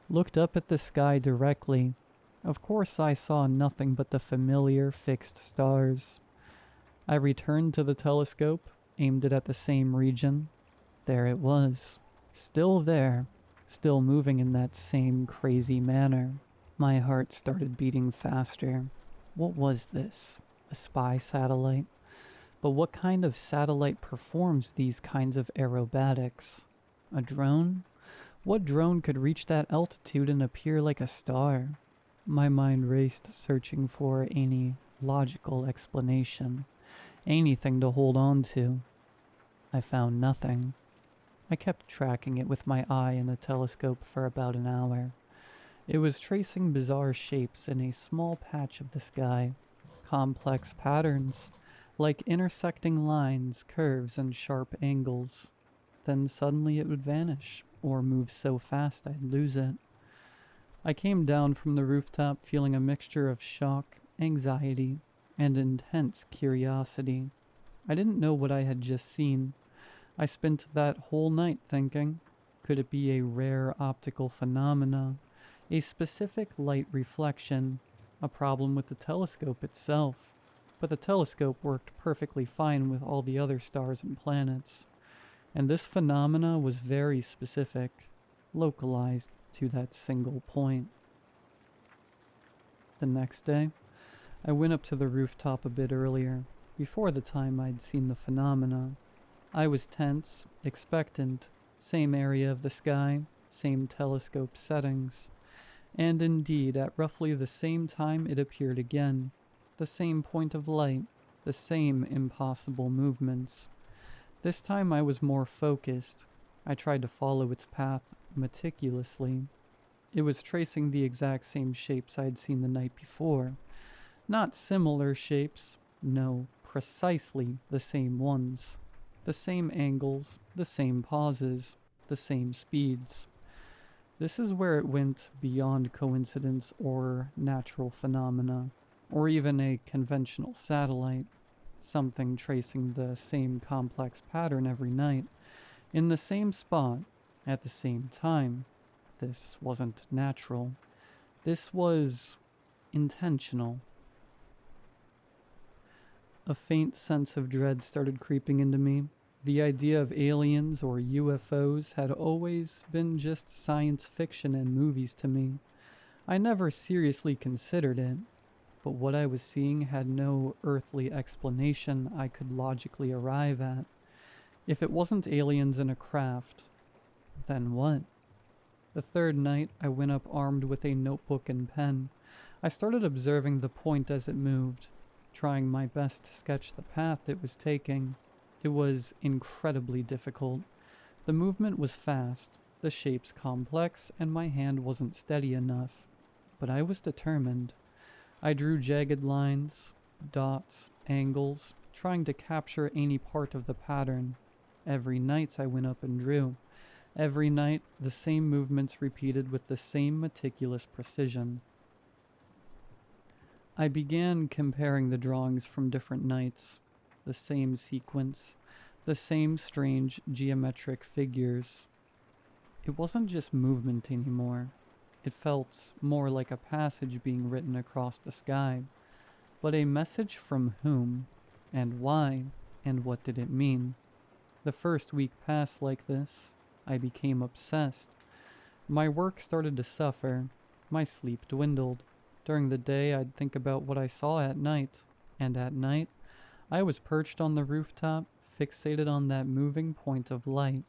looked up at the sky directly. Of course, I saw nothing but the familiar fixed stars. I returned to the telescope, aimed it at the same region. There it was. Still there. Still moving in that same crazy manner. My heart started beating faster. What was this? A spy satellite? But what kind of satellite performs these kinds of aerobatics? A drone? What drone could reach that altitude and appear like a star? My mind raced, searching for any logical explanation. Anything to hold on to. I found nothing. I kept tracking it with my eye in the telescope for about an hour. It was tracing bizarre shapes in a small patch of the sky. Complex patterns, like intersecting lines, curves, and sharp angles. Then suddenly it would vanish, or move so fast I'd lose it. I came down from the rooftop feeling a mixture of shock, anxiety, and intense curiosity. I didn't know what I had just seen. I spent that whole night thinking, could it be a rare optical phenomena, a specific light reflection, a problem with the telescope itself? But the telescope worked perfectly fine with all the other stars and planets. And this phenomena was very specific, localized to that single point. The next day, I went up to the rooftop a bit earlier, before the time I'd seen the phenomena. I was tense, expectant, same area of the sky, same telescope settings. And indeed, at roughly the same time it appeared again. The same point of light, the same impossible movements. This time I was more focused. I tried to follow its path meticulously. It was tracing the exact same shapes I had seen the night before. Not similar shapes, no, precisely the same ones. The same angles, the same pauses, the same speeds. This is where it went beyond coincidence or natural phenomena, or even a conventional satellite. Something tracing the same complex pattern every night, in the same spot, at the same time. This wasn't natural. This was intentional. A faint sense of dread started creeping into me. The idea of aliens or UFOs had always been just science fiction and movies to me. I never seriously considered it, but what I was seeing had no earthly explanation I could logically arrive at. If it wasn't aliens in a craft, then what? The third night, I went up armed with a notebook and pen. I started observing the point as it moved, trying my best to sketch the path it was taking. It was incredibly difficult. The movement was fast, the shapes complex, and my hand wasn't steady enough. But I was determined. I drew jagged lines, dots, angles, trying to capture any part of the pattern. Every night I went up and drew. Every night, the same movements repeated with the same meticulous precision. I began comparing the drawings from different nights. The same sequence, the same strange geometric figures. It wasn't just movement anymore. It felt more like a passage being written across the sky. But a message from whom, and why, and what did it mean? The first week passed like this. I became obsessed. My work started to suffer. My sleep dwindled. During the day, I'd think about what I saw at night. And at night, I was perched on the rooftop, fixated on that moving point of light.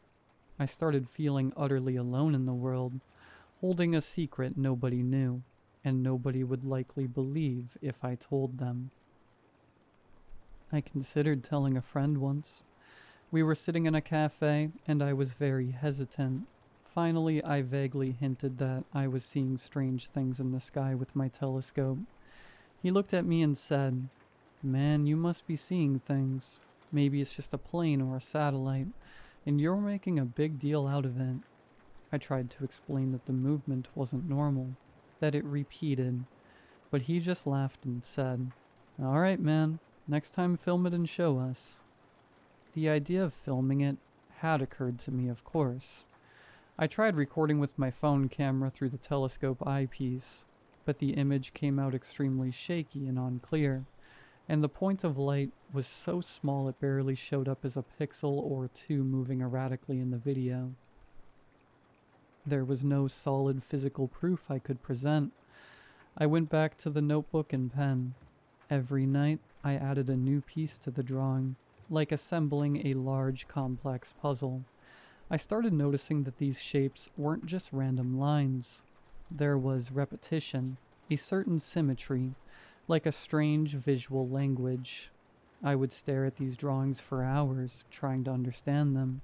I started feeling utterly alone in the world, holding a secret nobody knew, and nobody would likely believe if I told them. I considered telling a friend once. We were sitting in a cafe, and I was very hesitant. Finally, I vaguely hinted that I was seeing strange things in the sky with my telescope. He looked at me and said, "Man, you must be seeing things. Maybe it's just a plane or a satellite, and you're making a big deal out of it." I tried to explain that the movement wasn't normal, that it repeated, but he just laughed and said, "All right, man, next time film it and show us." The idea of filming it had occurred to me, of course. I tried recording with my phone camera through the telescope eyepiece, but the image came out extremely shaky and unclear, and the point of light was so small it barely showed up as a pixel or two moving erratically in the video. There was no solid physical proof I could present. I went back to the notebook and pen. Every night, I added a new piece to the drawing, like assembling a large, complex puzzle. I started noticing that these shapes weren't just random lines. There was repetition, a certain symmetry, like a strange visual language. I would stare at these drawings for hours, trying to understand them.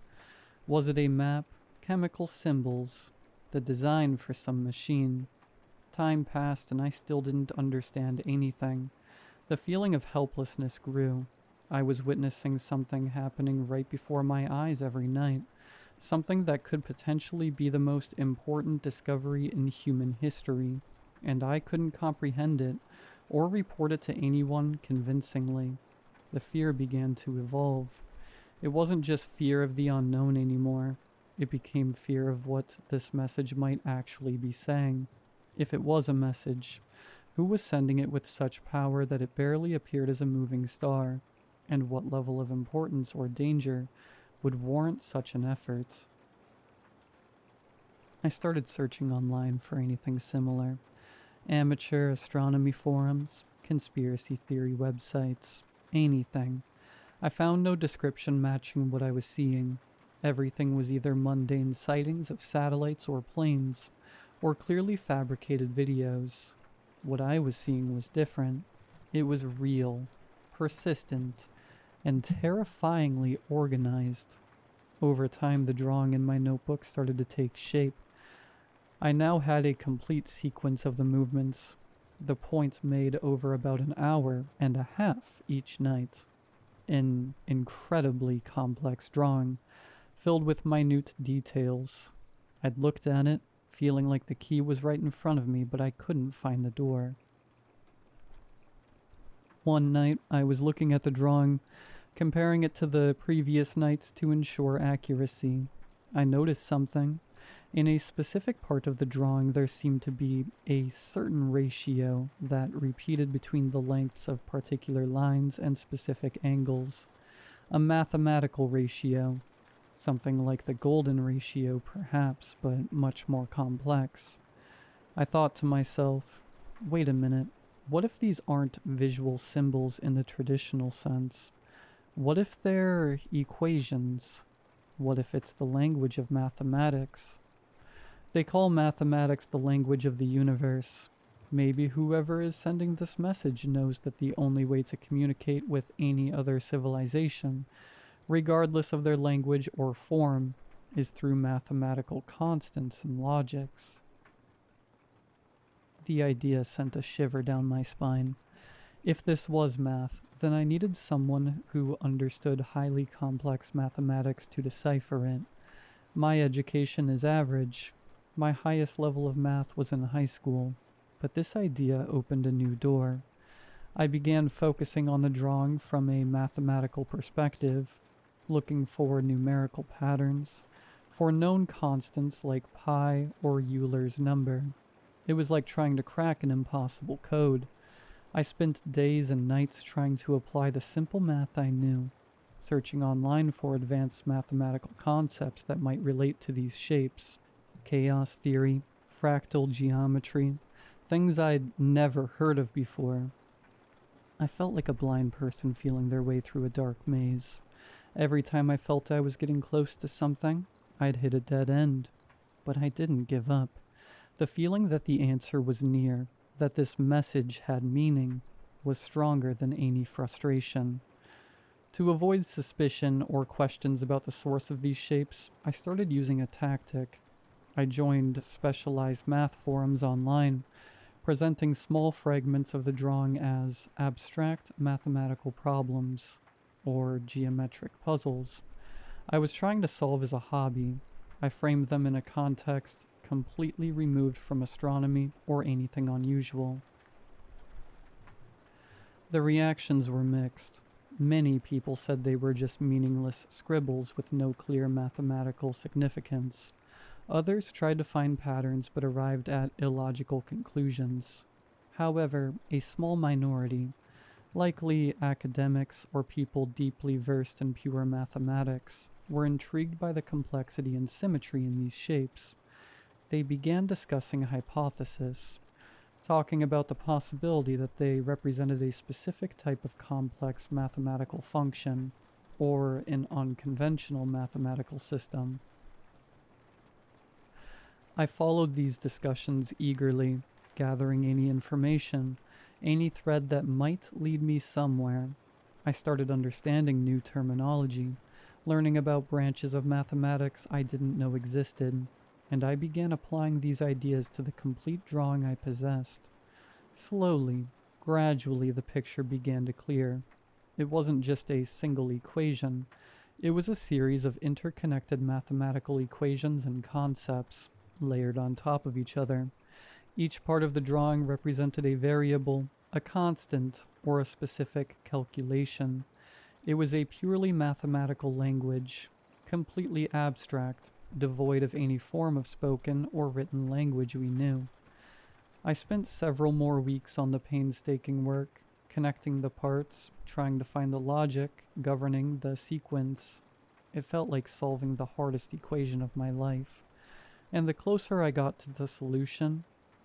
Was it a map, chemical symbols, the design for some machine? Time passed and I still didn't understand anything. The feeling of helplessness grew. I was witnessing something happening right before my eyes every night. Something that could potentially be the most important discovery in human history, and I couldn't comprehend it or report it to anyone convincingly. The fear began to evolve. It wasn't just fear of the unknown anymore. It became fear of what this message might actually be saying. If it was a message, who was sending it with such power that it barely appeared as a moving star? And what level of importance or danger would warrant such an effort? I started searching online for anything similar. Amateur astronomy forums, conspiracy theory websites, anything. I found no description matching what I was seeing. Everything was either mundane sightings of satellites or planes, or clearly fabricated videos. What I was seeing was different. It was real, persistent, and terrifyingly organized. Over time, the drawing in my notebook started to take shape. I now had a complete sequence of the movements, the points made over about an hour and a half each night. An incredibly complex drawing, filled with minute details. I'd looked at it, feeling like the key was right in front of me, but I couldn't find the door. One night, I was looking at the drawing, comparing it to the previous nights to ensure accuracy. I noticed something. In a specific part of the drawing, there seemed to be a certain ratio that repeated between the lengths of particular lines and specific angles. A mathematical ratio. Something like the golden ratio, perhaps, but much more complex. I thought to myself, wait a minute, what if these aren't visual symbols in the traditional sense? What if they're equations? What if it's the language of mathematics? They call mathematics the language of the universe. Maybe whoever is sending this message knows that the only way to communicate with any other civilization, regardless of their language or form, is through mathematical constants and logics. The idea sent a shiver down my spine. If this was math, then I needed someone who understood highly complex mathematics to decipher it. My education is average. My highest level of math was in high school, but this idea opened a new door. I began focusing on the drawing from a mathematical perspective, looking for numerical patterns, for known constants like pi or Euler's number. It was like trying to crack an impossible code. I spent days and nights trying to apply the simple math I knew, searching online for advanced mathematical concepts that might relate to these shapes. Chaos theory, fractal geometry, things I'd never heard of before. I felt like a blind person feeling their way through a dark maze. Every time I felt I was getting close to something, I'd hit a dead end. But I didn't give up. The feeling that the answer was near, that this message had meaning, was stronger than any frustration. To avoid suspicion or questions about the source of these shapes, I started using a tactic. I joined specialized math forums online, presenting small fragments of the drawing as abstract mathematical problems, or geometric puzzles. I was trying to solve as a hobby. I framed them in a context completely removed from astronomy or anything unusual. The reactions were mixed. Many people said they were just meaningless scribbles with no clear mathematical significance. Others tried to find patterns but arrived at illogical conclusions. However, a small minority, likely academics or people deeply versed in pure mathematics, were intrigued by the complexity and symmetry in these shapes. They began discussing a hypothesis, talking about the possibility that they represented a specific type of complex mathematical function, or an unconventional mathematical system. I followed these discussions eagerly, gathering any information, any thread that might lead me somewhere. I started understanding new terminology, learning about branches of mathematics I didn't know existed, and I began applying these ideas to the complete drawing I possessed. Slowly, gradually, the picture began to clear. It wasn't just a single equation. It was a series of interconnected mathematical equations and concepts, layered on top of each other. Each part of the drawing represented a variable, a constant, or a specific calculation. It was a purely mathematical language, completely abstract, devoid of any form of spoken or written language we knew. I spent several more weeks on the painstaking work, connecting the parts, trying to find the logic governing the sequence. It felt like solving the hardest equation of my life. And the closer I got to the solution,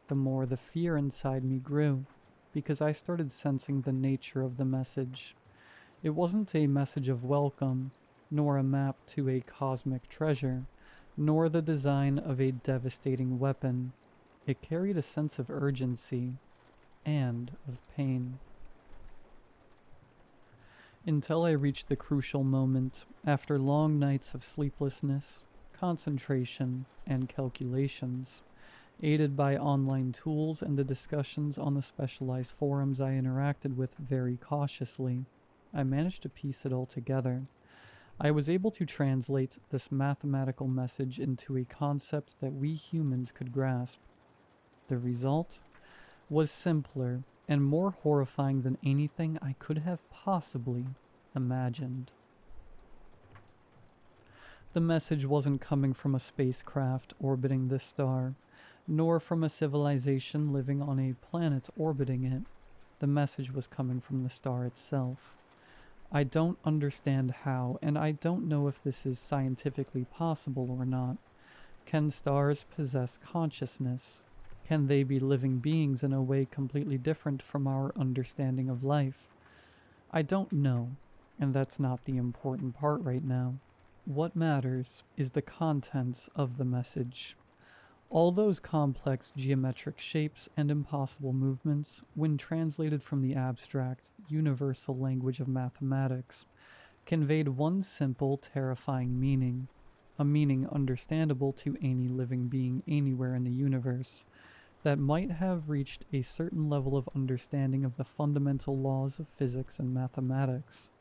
the more the fear inside me grew, because I started sensing the nature of the message. It wasn't a message of welcome, nor a map to a cosmic treasure, nor the design of a devastating weapon. It carried a sense of urgency and of pain. Until I reached the crucial moment, after long nights of sleeplessness, concentration, and calculations, aided by online tools and the discussions on the specialized forums I interacted with very cautiously, I managed to piece it all together. I was able to translate this mathematical message into a concept that we humans could grasp. The result was simpler and more horrifying than anything I could have possibly imagined. The message wasn't coming from a spacecraft orbiting this star, nor from a civilization living on a planet orbiting it. The message was coming from the star itself. I don't understand how, and I don't know if this is scientifically possible or not. Can stars possess consciousness? Can they be living beings in a way completely different from our understanding of life? I don't know, and that's not the important part right now. What matters is the contents of the message. All those complex geometric shapes and impossible movements, when translated from the abstract, universal language of mathematics, conveyed one simple, terrifying meaning, a meaning understandable to any living being anywhere in the universe, that might have reached a certain level of understanding of the fundamental laws of physics and mathematics.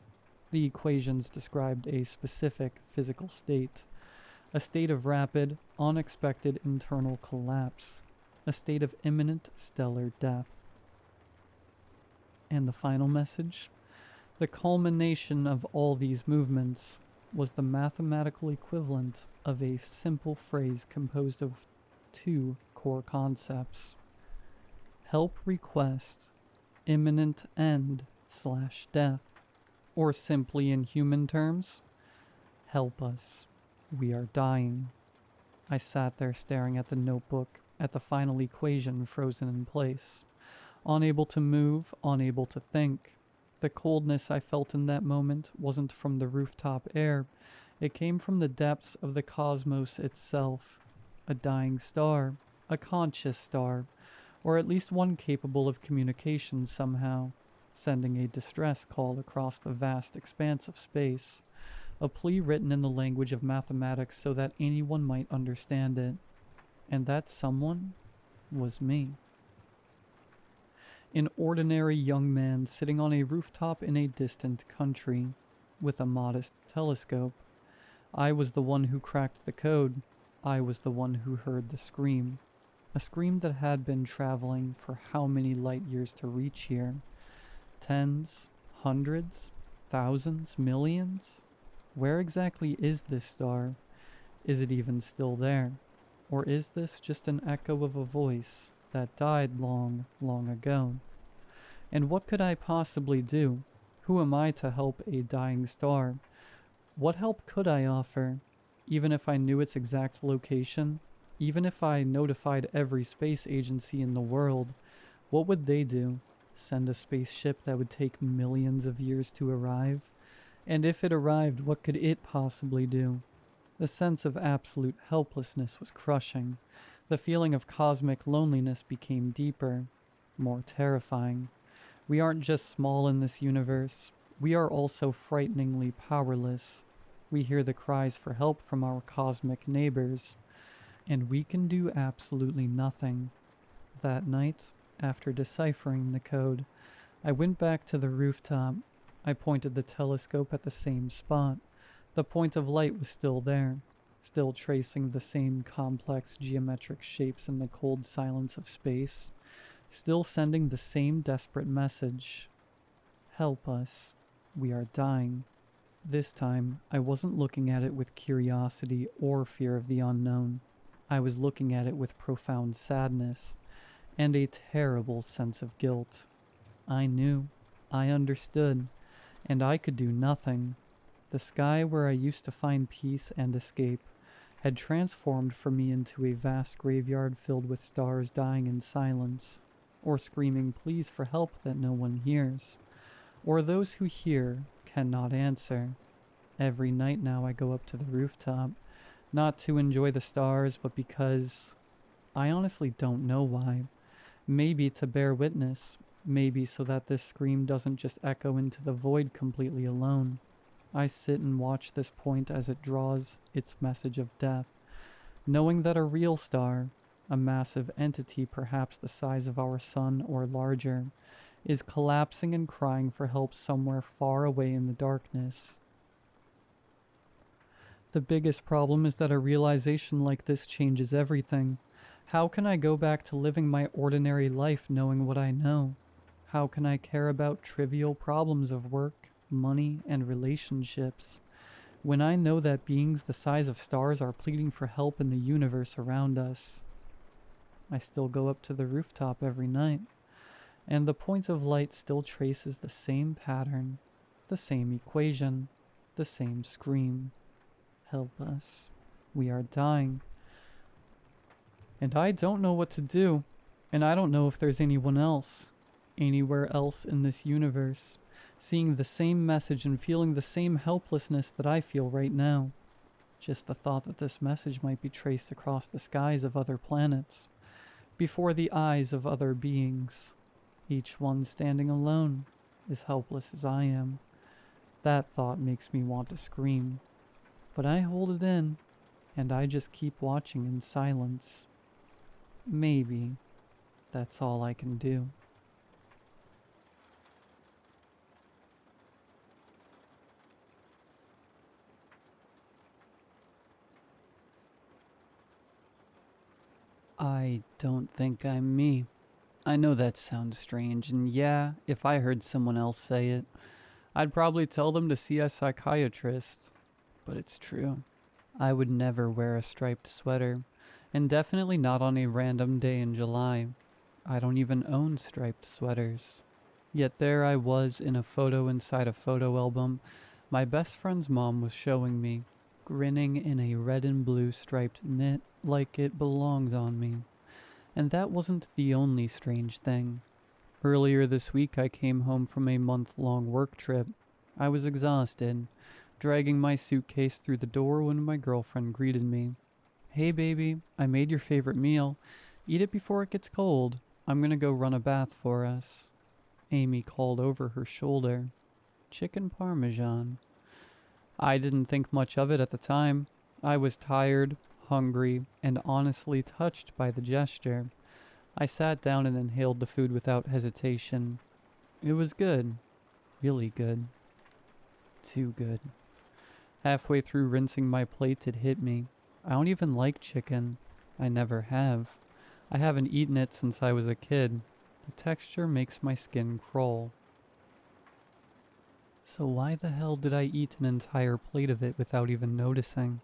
The equations described a specific physical state, a state of rapid, unexpected internal collapse, a state of imminent stellar death. And the final message? The culmination of all these movements was the mathematical equivalent of a simple phrase composed of two core concepts. Help request, imminent end/death, or simply in human terms, help us. We are dying. I sat there staring at the notebook, at the final equation frozen in place, unable to move, unable to think. The coldness I felt in that moment wasn't from the rooftop air. It came from the depths of the cosmos itself. A dying star, a conscious star, or at least one capable of communication somehow, sending a distress call across the vast expanse of space. A plea written in the language of mathematics so that anyone might understand it. And that someone was me. An ordinary young man sitting on a rooftop in a distant country, with a modest telescope. I was the one who cracked the code. I was the one who heard the scream. A scream that had been traveling for how many light years to reach here? Tens, hundreds, thousands, millions? Where exactly is this star? Is it even still there? Or is this just an echo of a voice that died long, long ago? And what could I possibly do? Who am I to help a dying star? What help could I offer? Even if I knew its exact location, even if I notified every space agency in the world, what would they do? Send a spaceship that would take millions of years to arrive? And if it arrived, what could it possibly do? The sense of absolute helplessness was crushing. The feeling of cosmic loneliness became deeper, more terrifying. We aren't just small in this universe. We are also frighteningly powerless. We hear the cries for help from our cosmic neighbors, and we can do absolutely nothing. That night, after deciphering the code, I went back to the rooftop. I pointed the telescope at the same spot. The point of light was still there, still tracing the same complex geometric shapes in the cold silence of space, still sending the same desperate message. Help us. We are dying. This time, I wasn't looking at it with curiosity or fear of the unknown. I was looking at it with profound sadness and a terrible sense of guilt. I knew, I understood, and I could do nothing. The sky where I used to find peace and escape had transformed for me into a vast graveyard filled with stars dying in silence, or screaming pleas for help that no one hears, or those who hear cannot answer. Every night now I go up to the rooftop, not to enjoy the stars, but because I honestly don't know why. Maybe to bear witness, Maybe so that this scream doesn't just echo into the void completely alone. I sit and watch this point as it draws its message of death, knowing that a real star, a massive entity perhaps the size of our sun or larger, is collapsing and crying for help somewhere far away in the darkness. The biggest problem is that a realization like this changes everything. How can I go back to living my ordinary life knowing what I know? How can I care about trivial problems of work, money, and relationships when I know that beings the size of stars are pleading for help in the universe around us? I still go up to the rooftop every night, and the point of light still traces the same pattern, the same equation, the same scream. Help us. We are dying. And I don't know what to do, and I don't know if there's anyone else, anywhere else in this universe, seeing the same message and feeling the same helplessness that I feel right now. Just the thought that this message might be traced across the skies of other planets, before the eyes of other beings, each one standing alone, as helpless as I am. That thought makes me want to scream, but I hold it in, and I just keep watching in silence. Maybe that's all I can do. I don't think I'm me. I know that sounds strange, and yeah, if I heard someone else say it, I'd probably tell them to see a psychiatrist. But it's true. I would never wear a striped sweater, and definitely not on a random day in July. I don't even own striped sweaters. Yet there I was in a photo inside a photo album my best friend's mom was showing me, grinning in a red and blue striped knit like it belonged on me. And that wasn't the only strange thing. Earlier this week I came home from a month-long work trip. I was exhausted, dragging my suitcase through the door when my girlfriend greeted me. "Hey baby, I made your favorite meal. Eat it before it gets cold. I'm gonna go run a bath for us." Amy called over her shoulder. "Chicken parmesan." I didn't think much of it at the time. I was tired, hungry, and honestly touched by the gesture. I sat down and inhaled the food without hesitation. It was good. Really good. Too good. Halfway through rinsing my plate, it hit me. I don't even like chicken. I never have. I haven't eaten it since I was a kid. The texture makes my skin crawl. So why the hell did I eat an entire plate of it without even noticing?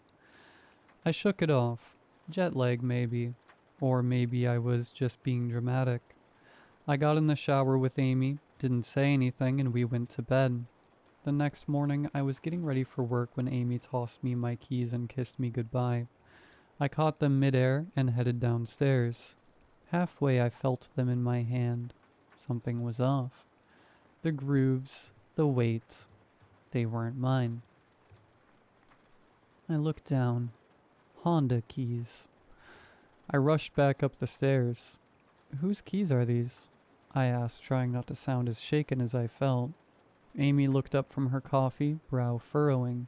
I shook it off. Jet lag, maybe. Or maybe I was just being dramatic. I got in the shower with Amy, didn't say anything, and we went to bed. The next morning, I was getting ready for work when Amy tossed me my keys and kissed me goodbye. I caught them midair and headed downstairs. Halfway, I felt them in my hand. Something was off. The grooves, the weight, they weren't mine. I looked down. Honda keys. I rushed back up the stairs. "Whose keys are these?" I asked, trying not to sound as shaken as I felt. Amy looked up from her coffee, brow furrowing.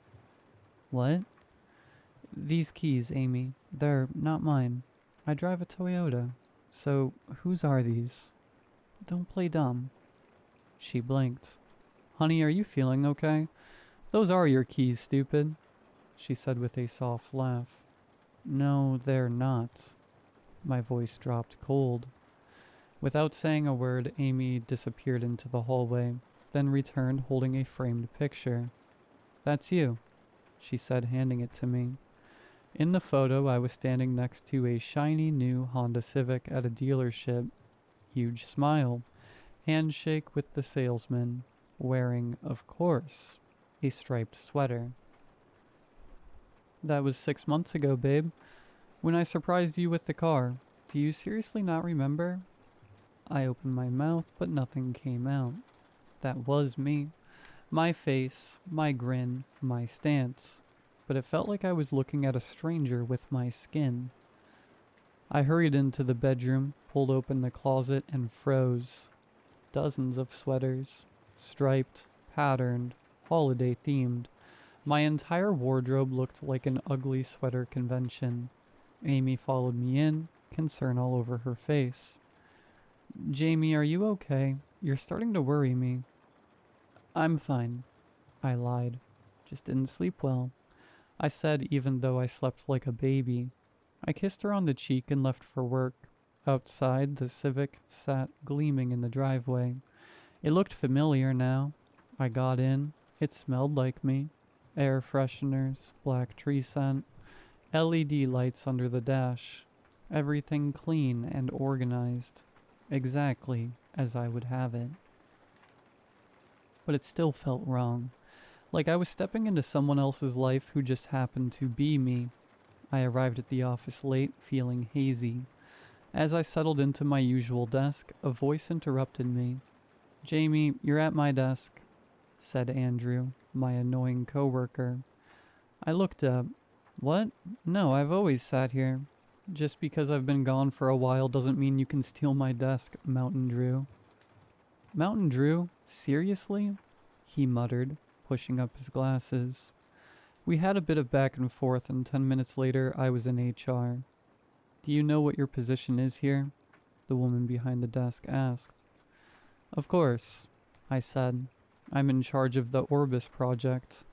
"What?" "These keys, Amy. They're not mine. I drive a Toyota. So, whose are these?" "Don't play dumb." She blinked. "Honey, are you feeling okay? Those are your keys, stupid," she said with a soft laugh. "No, they're not." My voice dropped cold. Without saying a word, Amy disappeared into the hallway, then returned holding a framed picture. "That's you," she said, handing it to me. In the photo, I was standing next to a shiny new Honda Civic at a dealership. Huge smile. Handshake with the salesman, wearing, of course, a striped sweater. "That was 6 months ago, babe. When I surprised you with the car. Do you seriously not remember?" I opened my mouth, but nothing came out. That was me. My face, my grin, my stance. But it felt like I was looking at a stranger with my skin. I hurried into the bedroom, pulled open the closet, and froze. Dozens of sweaters, striped, patterned, holiday themed. My entire wardrobe looked like an ugly sweater convention. Amy followed me in, concern all over her face. Jamie, are you okay? You're starting to worry me. I'm fine, I lied. Just didn't sleep well, I said, even though I slept like a baby. I kissed her on the cheek and left for work. Outside, the Civic sat gleaming in the driveway. It looked familiar now. I got in. It smelled like me. Air fresheners, black tree scent, LED lights under the dash. Everything clean and organized. Exactly as I would have it. But it still felt wrong. Like I was stepping into someone else's life who just happened to be me. I arrived at the office late, feeling hazy. As I settled into my usual desk, a voice interrupted me. Jamie, you're at my desk, said Andrew, my annoying coworker. I looked up. What? No, I've always sat here. Just because I've been gone for a while doesn't mean you can steal my desk, Mountain Drew. Mountain Drew? Seriously? He muttered, pushing up his glasses. We had a bit of back and forth, and 10 minutes later I was in HR. Do you know what your position is here? The woman behind the desk asked. Of course, I said. I'm in charge of the Orbis project.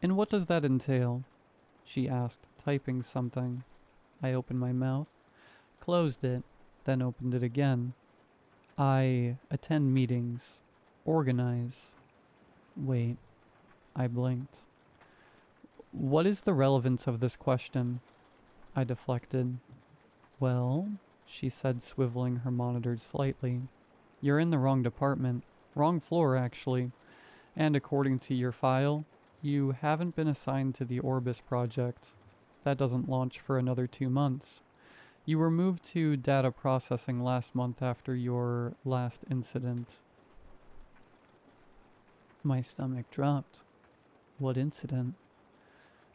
And what does that entail? She asked, typing something. I opened my mouth, closed it, then opened it again. I attend meetings, organize. Wait, I blinked. What is the relevance of this question? I deflected. Well, she said, swiveling her monitor slightly. You're in the wrong department. Wrong floor, actually. And according to your file, you haven't been assigned to the Orbis project. That doesn't launch for another 2 months. You were moved to data processing last month after your last incident. My stomach dropped. What incident?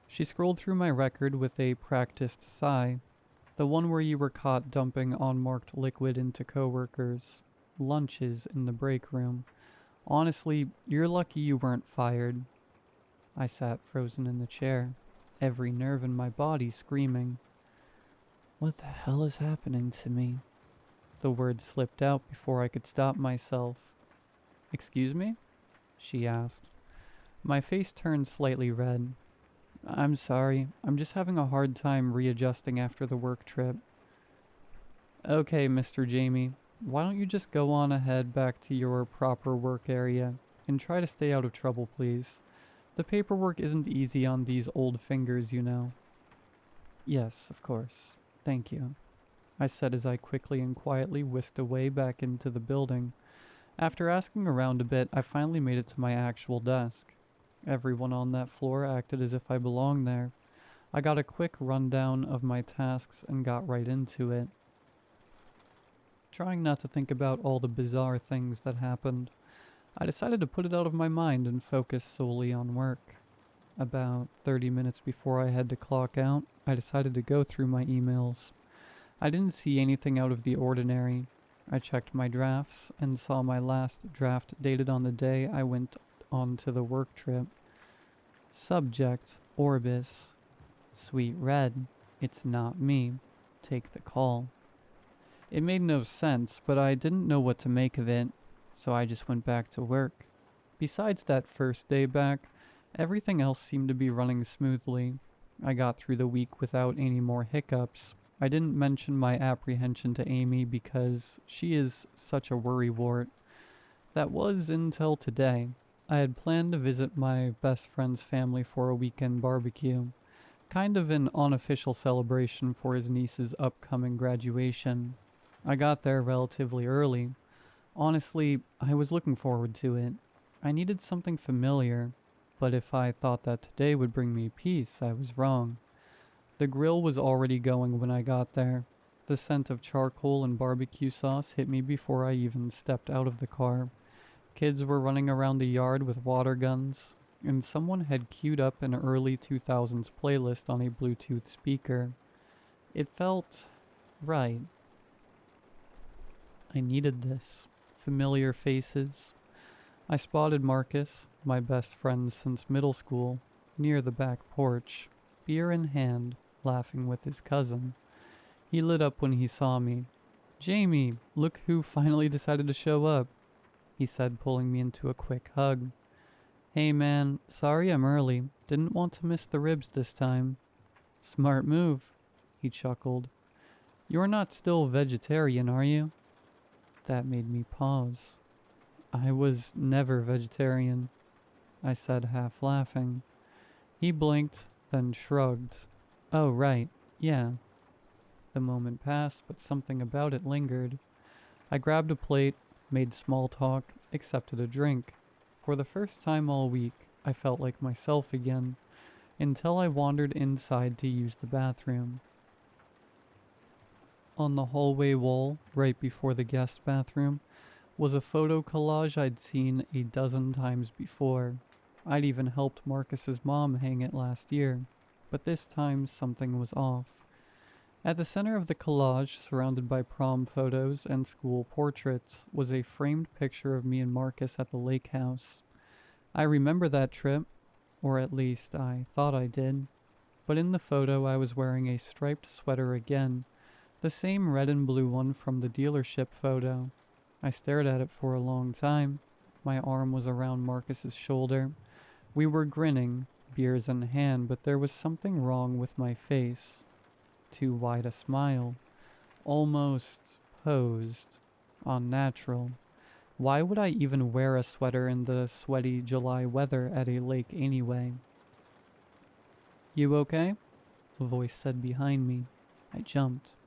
She scrolled through my record with a practiced sigh. The one where you were caught dumping unmarked liquid into coworkers. Lunches in the break room. Honestly, you're lucky you weren't fired. I sat frozen in the chair, every nerve in my body screaming. What the hell is happening to me? The words slipped out before I could stop myself. Excuse me? She asked. My face turned slightly red. I'm sorry, I'm just having a hard time readjusting after the work trip. Okay, Mr. Jamie, why don't you just go on ahead back to your proper work area and try to stay out of trouble, please. The paperwork isn't easy on these old fingers, you know. Yes, of course. Thank you, I said as I quickly and quietly whisked away back into the building. After asking around a bit, I finally made it to my actual desk. Everyone on that floor acted as if I belonged there. I got a quick rundown of my tasks and got right into it. Trying not to think about all the bizarre things that happened, I decided to put it out of my mind and focus solely on work. About 30 minutes before I had to clock out, I decided to go through my emails. I didn't see anything out of the ordinary. I checked my drafts and saw my last draft dated on the day I went on to the work trip. Subject, Orbis. Sweet red, it's not me. Take the call. It made no sense, but I didn't know what to make of it, so I just went back to work. Besides that first day back, everything else seemed to be running smoothly. I got through the week without any more hiccups. I didn't mention my apprehension to Amy because she is such a worrywart. That was until today. I had planned to visit my best friend's family for a weekend barbecue, kind of an unofficial celebration for his niece's upcoming graduation. I got there relatively early. Honestly, I was looking forward to it. I needed something familiar, but if I thought that today would bring me peace, I was wrong. The grill was already going when I got there. The scent of charcoal and barbecue sauce hit me before I even stepped out of the car. Kids were running around the yard with water guns, and someone had queued up an early 2000s playlist on a Bluetooth speaker. It felt right. I needed this. familiar faces. I spotted Marcus, my best friend since middle school, near the back porch, beer in hand, laughing with his cousin. He lit up when he saw me. "Jamie, look who finally decided to show up," he said, pulling me into a quick hug. "Hey man, sorry I'm early. Didn't want to miss the ribs this time." "Smart move," he chuckled. "You're not still vegetarian, are you?" That made me pause. "I was never vegetarian," I said, half laughing. He blinked, then shrugged. "Oh, right, yeah." The moment passed, but something about it lingered. I grabbed a plate, made small talk, accepted a drink. For the first time all week, I felt like myself again, until I wandered inside to use the bathroom. On the hallway wall, right before the guest bathroom, was a photo collage I'd seen a dozen times before. I'd even helped Marcus's mom hang it last year, but this time something was off. At the center of the collage, surrounded by prom photos and school portraits, was a framed picture of me and Marcus at the lake house. I remember that trip, or at least I thought I did, but in the photo I was wearing a striped sweater again, the same red and blue one from the dealership photo. I stared at it for a long time. My arm was around Marcus's shoulder. We were grinning, beers in hand, but there was something wrong with my face. Too wide a smile. Almost posed. Unnatural. Why would I even wear a sweater in the sweaty July weather at a lake anyway? "You okay?" a voice said behind me. I jumped.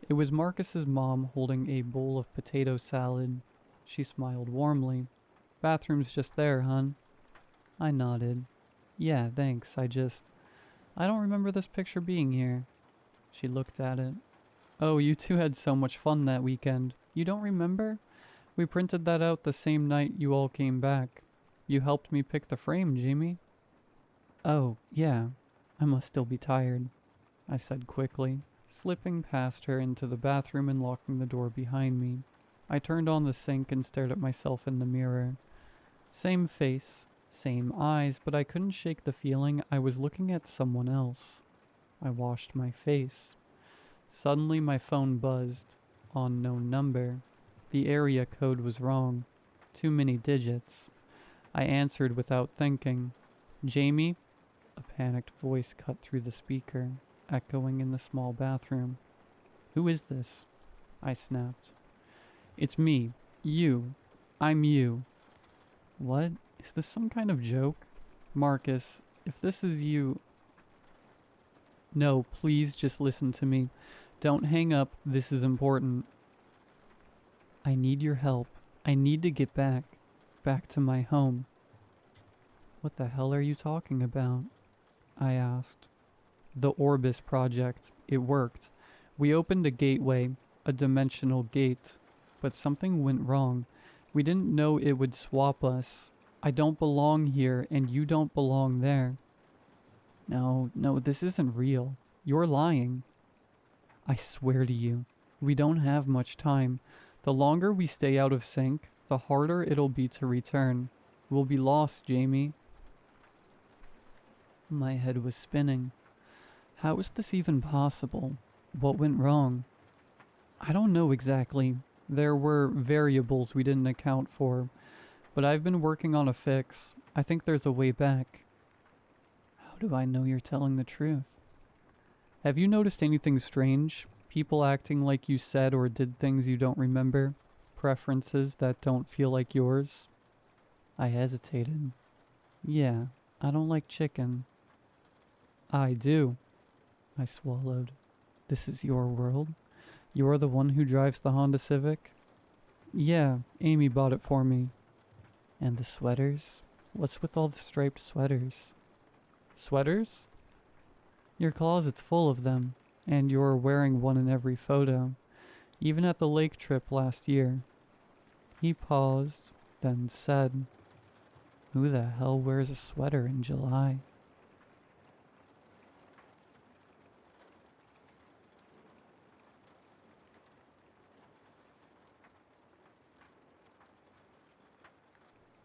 It was Marcus's mom holding a bowl of potato salad. She smiled warmly. "Bathroom's just there, hun." I nodded. "Yeah, thanks. I don't remember this picture being here." She looked at it. "Oh, you two had so much fun that weekend. You don't remember? We printed that out the same night you all came back. You helped me pick the frame, Jamie." "Oh, yeah. I must still be tired," I said quickly, slipping past her into the bathroom and locking the door behind me. I turned on the sink and stared at myself in the mirror. Same face, same eyes, but I couldn't shake the feeling I was looking at someone else. I washed my face. Suddenly my phone buzzed. Unknown number. The area code was wrong. Too many digits. I answered without thinking. "Jamie?" A panicked voice cut through the speaker, echoing in the small bathroom. "Who is this?" I snapped. "It's me. You. I'm you." What? Is this some kind of joke? "Marcus, if this is you..." "No, please just listen to me. Don't hang up. This is important." "I need your help. I need to get back to my home." "What the hell are you talking about?" I asked. "The Orbis project. It worked. We opened a gateway, a dimensional gate, but something went wrong. We didn't know it would swap us. I don't belong here, and you don't belong there." No, this isn't real. You're lying." "I swear to you, we don't have much time. The longer we stay out of sync, the harder it'll be to return. We'll be lost, Jamie." My head was spinning. How is this even possible? What went wrong? I don't know exactly. There were variables we didn't account for, but I've been working on a fix. I think there's a way back. How do I know you're telling the truth? Have you noticed anything strange? People acting like you said or did things you don't remember? Preferences that don't feel like yours? I hesitated. "Yeah, I don't like chicken." "I do." I swallowed. "This is your world? You're the one who drives the Honda Civic?" "Yeah, Amy bought it for me." "And the sweaters? What's with all the striped sweaters?" "Sweaters?" "Your closet's full of them, and you're wearing one in every photo, even at the lake trip last year." He paused, then said, "Who the hell wears a sweater in July?"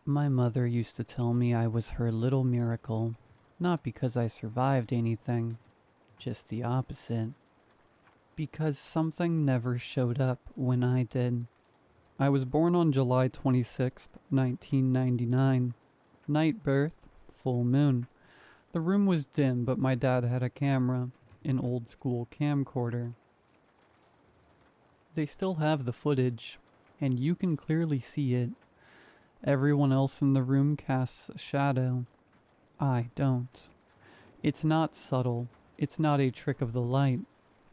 My mother used to tell me I was her little miracle, not because I survived anything, just the opposite. Because something never showed up when I did. I was born on July 26th, 1999. Night birth, full moon. The room was dim, but my dad had a camera, an old school camcorder. They still have the footage, and you can clearly see it. Everyone else in the room casts a shadow. I don't. It's not subtle. It's not a trick of the light.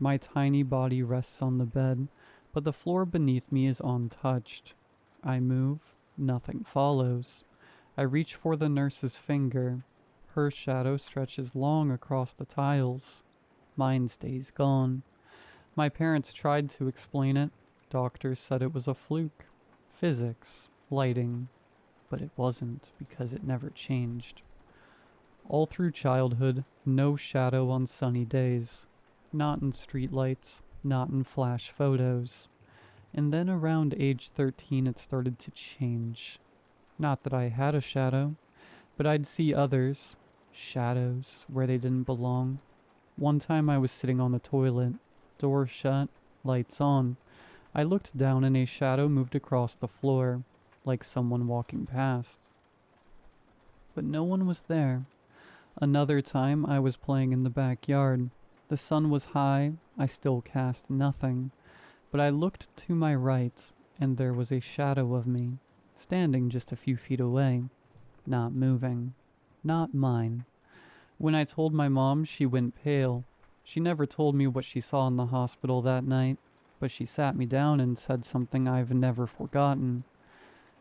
My tiny body rests on the bed, but the floor beneath me is untouched. I move, nothing follows. I reach for the nurse's finger. Her shadow stretches long across the tiles. Mine stays gone. My parents tried to explain it. Doctors said it was a fluke. Physics, lighting. But it wasn't, because it never changed. All through childhood, no shadow on sunny days. Not in streetlights, not in flash photos. And then around age 13 it started to change. Not that I had a shadow, but I'd see others. Shadows where they didn't belong. One time I was sitting on the toilet. Door shut, lights on. I looked down and a shadow moved across the floor, like someone walking past. But no one was there. Another time I was playing in the backyard. The sun was high, I still cast nothing. But I looked to my right, and there was a shadow of me, standing just a few feet away. Not moving. Not mine. When I told my mom, she went pale. She never told me what she saw in the hospital that night, but she sat me down and said something I've never forgotten.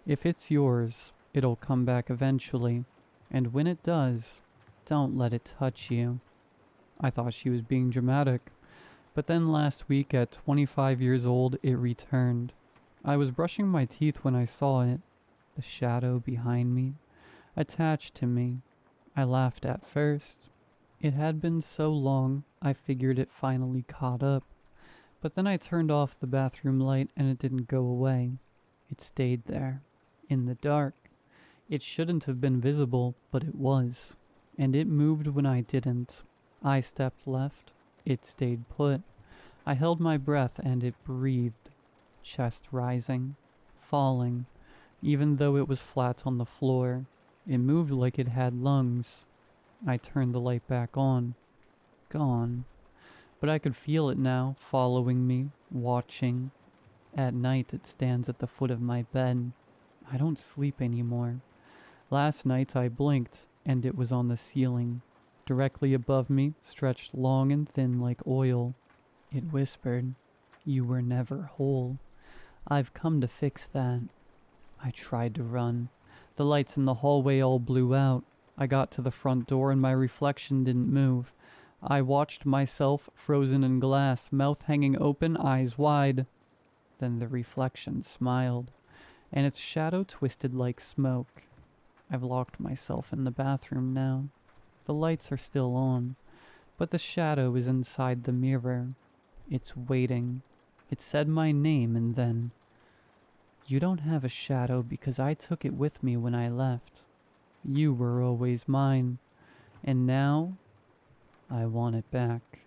If it's yours, it'll come back eventually, and when it does, don't let it touch you. I thought she was being dramatic, but then last week at 25 years old, it returned. I was brushing my teeth when I saw it, the shadow behind me, attached to me. I laughed at first. It had been so long, I figured it finally caught up. But then I turned off the bathroom light and it didn't go away. It stayed there, in the dark. It shouldn't have been visible, but it was. And it moved when I didn't. I stepped left. It stayed put. I held my breath and it breathed. Chest rising, falling, even though it was flat on the floor. It moved like it had lungs. I turned the light back on. Gone. But I could feel it now, following me, watching. At night it stands at the foot of my bed. I don't sleep anymore. Last night I blinked, and it was on the ceiling. Directly above me, stretched long and thin like oil. It whispered, "You were never whole. I've come to fix that." I tried to run. The lights in the hallway all blew out. I got to the front door and my reflection didn't move. I watched myself, frozen in glass, mouth hanging open, eyes wide. Then the reflection smiled, and its shadow twisted like smoke. I've locked myself in the bathroom now. The lights are still on, but the shadow is inside the mirror. It's waiting. It said my name and then, "You don't have a shadow because I took it with me when I left. You were always mine, and now I want it back."